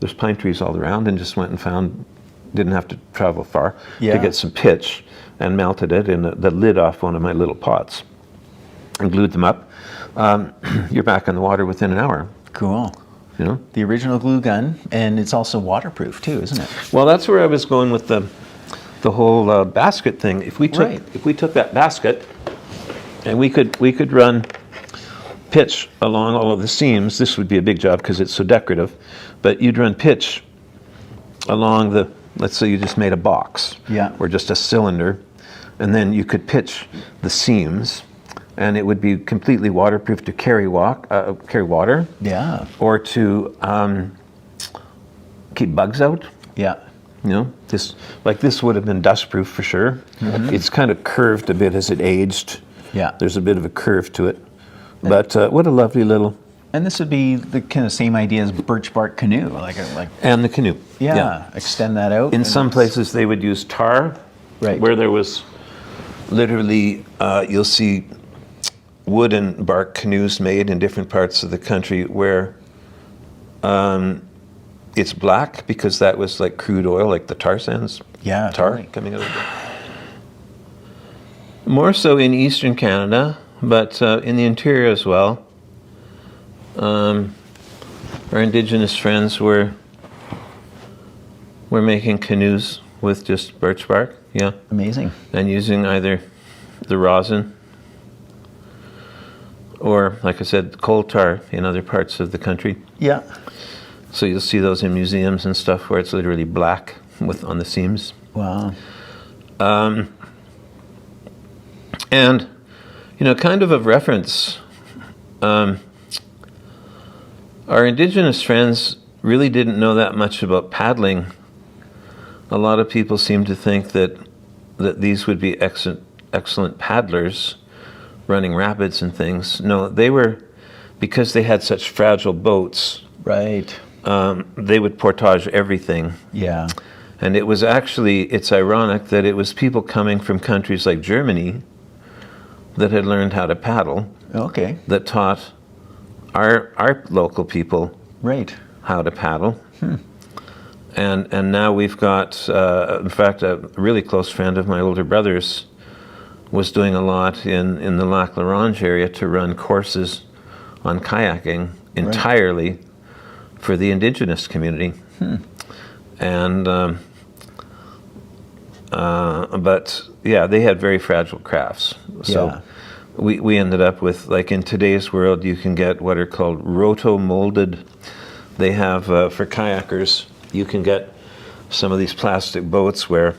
There's pine trees all around, and just went and found, didn't have to travel far to get some pitch, and melted it in the lid off one of my little pots and glued them up. You're back in the water within an hour. Cool. You know? The original glue gun, and it's also waterproof too, isn't it? Well, that's where I was going with the whole basket thing. If we took that basket, and we could run pitch along all of the seams. This would be a big job because it's so decorative, but you'd run pitch along the, let's say you just made a box, or just a cylinder, and then you could pitch the seams, and it would be completely waterproof to carry water, or to keep bugs out. You know, this would have been dustproof for sure. It's kind of curved a bit as it aged. There's a bit of a curve to it, but what a lovely little. And this would be the kind of same idea as birch bark canoe, and the canoe. Extend that out. In some places they would use tar, where there was literally, you'll see wood and bark canoes made in different parts of the country where it's black because that was like crude oil, like the tar sands. Tar coming out of it. More so in eastern Canada, but in the interior as well. Our Indigenous friends were making canoes with just birch bark, Amazing. and using either the rosin or, like I said, coal tar in other parts of the country. So you'll see those in museums and stuff where it's literally black on the seams. Wow. And, kind of reference, our Indigenous friends really didn't know that much about paddling. A lot of people seem to think that these would be excellent paddlers running rapids and things. No, they were, because they had such fragile boats, they would portage everything. And it was actually, it's ironic that it was people coming from countries like Germany that had learned how to paddle, that taught our local people how to paddle. And now we've got, in fact, a really close friend of my older brother's was doing a lot in the Lac La Ronge area to run courses on kayaking entirely for the Indigenous community. And but they had very fragile crafts. So we ended up with, like in today's world, you can get what are called roto-molded. They have, for kayakers, you can get some of these plastic boats where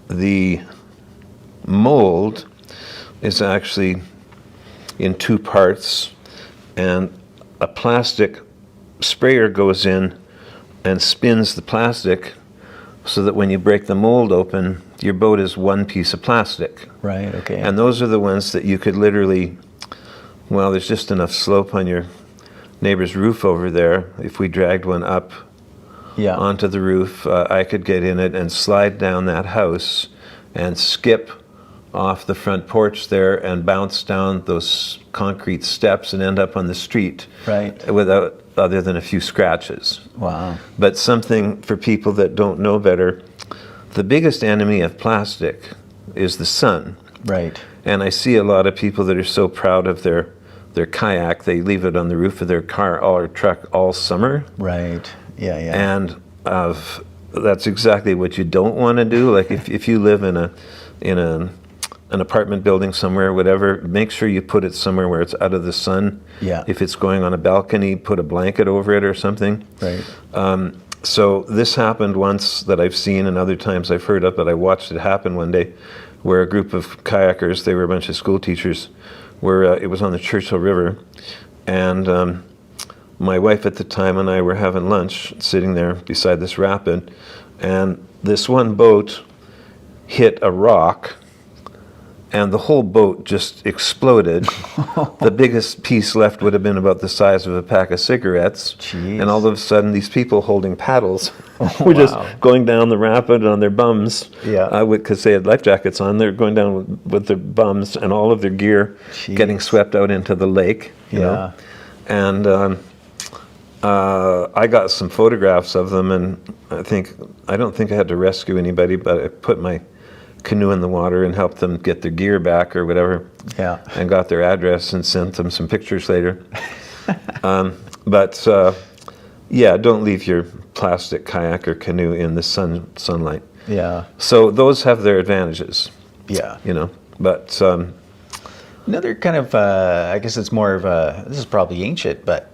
the mold is actually in two parts, and a plastic sprayer goes in and spins the plastic so that when you break the mold open, your boat is one piece of plastic. And those are the ones that you could literally, well, there's just enough slope on your neighbor's roof over there. If we dragged one up onto the roof, I could get in it and slide down that house and skip off the front porch there and bounce down those concrete steps and end up on the street without other than a few scratches. But something for people that don't know better, the biggest enemy of plastic is the sun. And I see a lot of people that are so proud of their kayak, they leave it on the roof of their car or truck all summer. And that's exactly what you don't want to do. Like if you live in an apartment building somewhere, whatever, make sure you put it somewhere where it's out of the sun. If it's going on a balcony, put a blanket over it or something. So this happened once that I've seen, and other times I've heard of, but I watched it happen one day, where a group of kayakers, they were a bunch of school teachers, where it was on the Churchill River, and my wife at the time and I were having lunch, sitting there beside this rapid, and this one boat hit a rock, and the whole boat just exploded. The biggest piece left would have been about the size of a pack of cigarettes. And all of a sudden, these people holding paddles were just going down the rapid on their bums. Because they had life jackets on, they're going down with their bums and all of their gear getting swept out into the lake. You know? And I got some photographs of them, and I don't think I had to rescue anybody, but I put my canoe in the water and helped them get their gear back or whatever, and got their address and sent them some pictures later. But don't leave your plastic kayak or canoe in the sunlight. So those have their advantages. But Another kind of, I guess it's more of a, this is probably ancient, but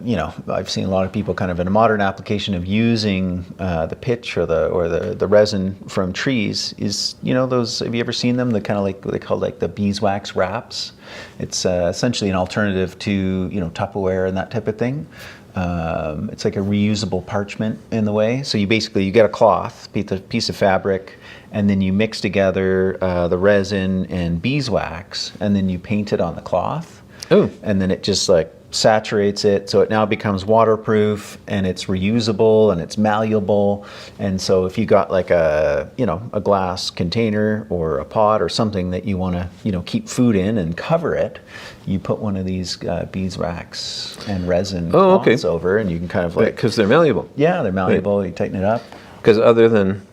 I've seen a lot of people kind of in a modern application of using the pitch or the resin from trees is, those, have you ever seen them? The kind of like what they call like the beeswax wraps. It's essentially an alternative to, Tupperware and that type of thing. It's like a reusable parchment in the way. So you get a cloth, piece of fabric, and then you mix together the resin and beeswax, and then you paint it on the cloth. Oh. And then it just like saturates it, so it now becomes waterproof, and it's reusable, and it's malleable. And so if you got like a glass container or a pot or something that you want to keep food in and cover it, you put one of these beeswax and resin cloths over, and you can kind of like, because they're malleable. Yeah, they're malleable. Right. You tighten it up. Because other than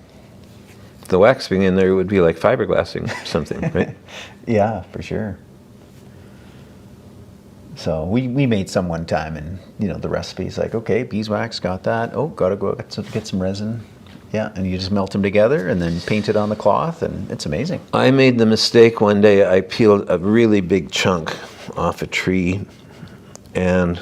the wax being in there, it would be like fiberglassing something, right? Yeah, for sure. So we made some one time, and the recipe's like, okay, beeswax, got that. Oh, gotta go get some resin. Yeah, and you just melt them together and then paint it on the cloth, and it's amazing. I made the mistake one day. I peeled a really big chunk off a tree and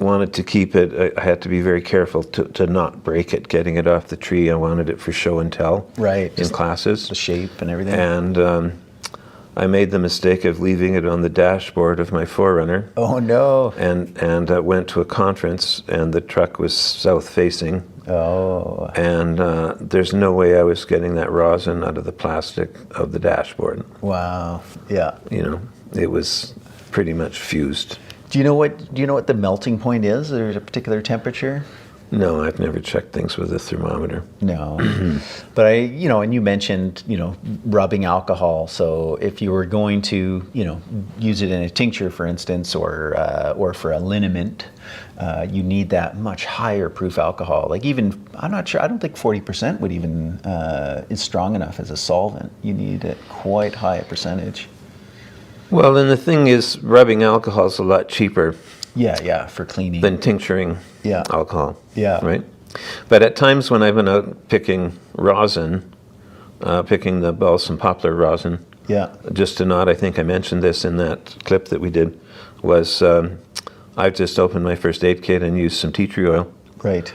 wanted to keep it. I had to be very careful to not break it getting it off the tree. I wanted it for show and tell, right, in classes. The shape and everything. And I made the mistake of leaving it on the dashboard of my 4Runner. Oh no. And went to a conference, and the truck was south facing. Oh. And there's no way I was getting that rosin out of the plastic of the dashboard. Wow. Yeah. It was pretty much fused. Do you know what the melting point is? There's a particular temperature? No, I've never checked things with a thermometer. No. But and you mentioned, rubbing alcohol. So if you were going to, use it in a tincture, for instance, or for a liniment, you need that much higher proof alcohol. Like even, I'm not sure, I don't think 40% would even, is strong enough as a solvent. You need a quite high percentage. Well, and the thing is, rubbing alcohol is a lot cheaper. Yeah, for cleaning. Than tincturing alcohol. Yeah. Right? But at times when I've been out picking rosin, picking the balsam poplar rosin, just to nod, I think I mentioned this in that clip that we did, was I've just opened my first aid kit and used some tea tree oil. Right.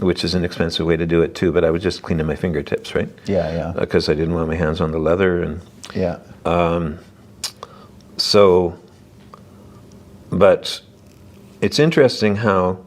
Which is an expensive way to do it too, but I was just cleaning my fingertips, right? Yeah. Because I didn't want my hands on the leather. And yeah. But it's interesting how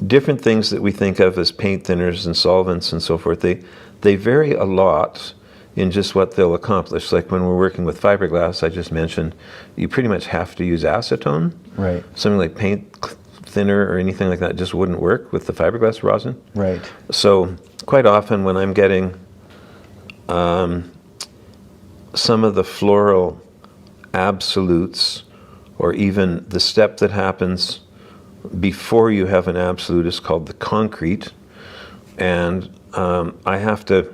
different things that we think of as paint thinners and solvents and so forth, they vary a lot in just what they'll accomplish. Like when we're working with fiberglass, I just mentioned, you pretty much have to use acetone. Right. Something like paint thinner or anything like that just wouldn't work with the fiberglass rosin. Right. So quite often when I'm getting some of the floral absolutes, or even the step that happens before you have an absolute is called the concrete. And I have to,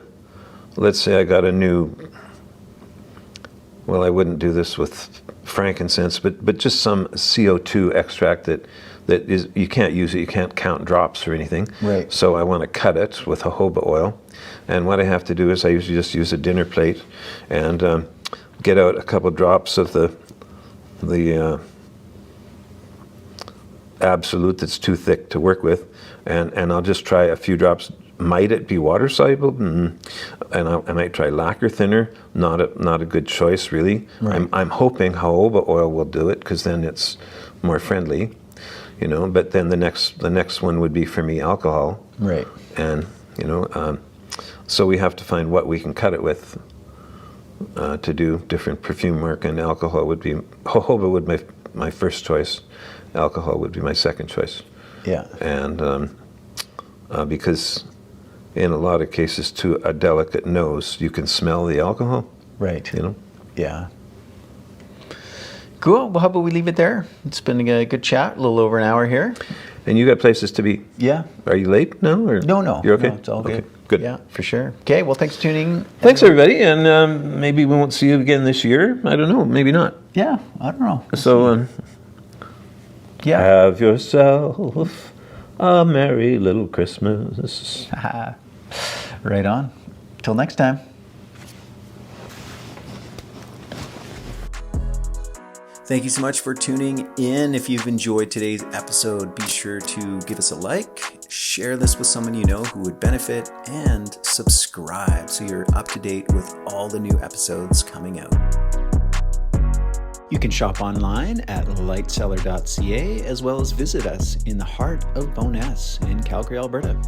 let's say I got a new, well, I wouldn't do this with frankincense, but just some CO2 extract that is, you can't use it, you can't count drops or anything. Right. So I want to cut it with jojoba oil. And what I have to do is I usually just use a dinner plate and get out a couple drops of the absolute that's too thick to work with, and I'll just try a few drops. Might it be water soluble? And I might try lacquer thinner. Not a good choice, really. Right. I'm hoping jojoba oil will do it, because then it's more friendly, But then the next one would be for me alcohol. Right. And so we have to find what we can cut it with. To do different perfume work, and alcohol would be, jojoba would be my first choice, alcohol would be my second choice. Yeah. And because in a lot of cases, to a delicate nose, you can smell the alcohol. Right. Yeah. Cool. Well, how about we leave it there? It's been a good chat, a little over an hour here. And you got places to be. Yeah. Are you late? No? Or No. You're okay? No, it's all good. Okay, good. Yeah, for sure. Okay, well, thanks for tuning. Thanks, everybody. And maybe we won't see you again this year. I don't know. Maybe not. Yeah, I don't know. So, yeah. Have yourself a merry little Christmas. Right on. Till next time. Thank you so much for tuning in. If you've enjoyed today's episode, be sure to give us a like, share this with someone you know who would benefit, and subscribe so you're up to date with all the new episodes coming out. You can shop online at lightcellar.ca as well as visit us in the heart of Bowness in Calgary, Alberta.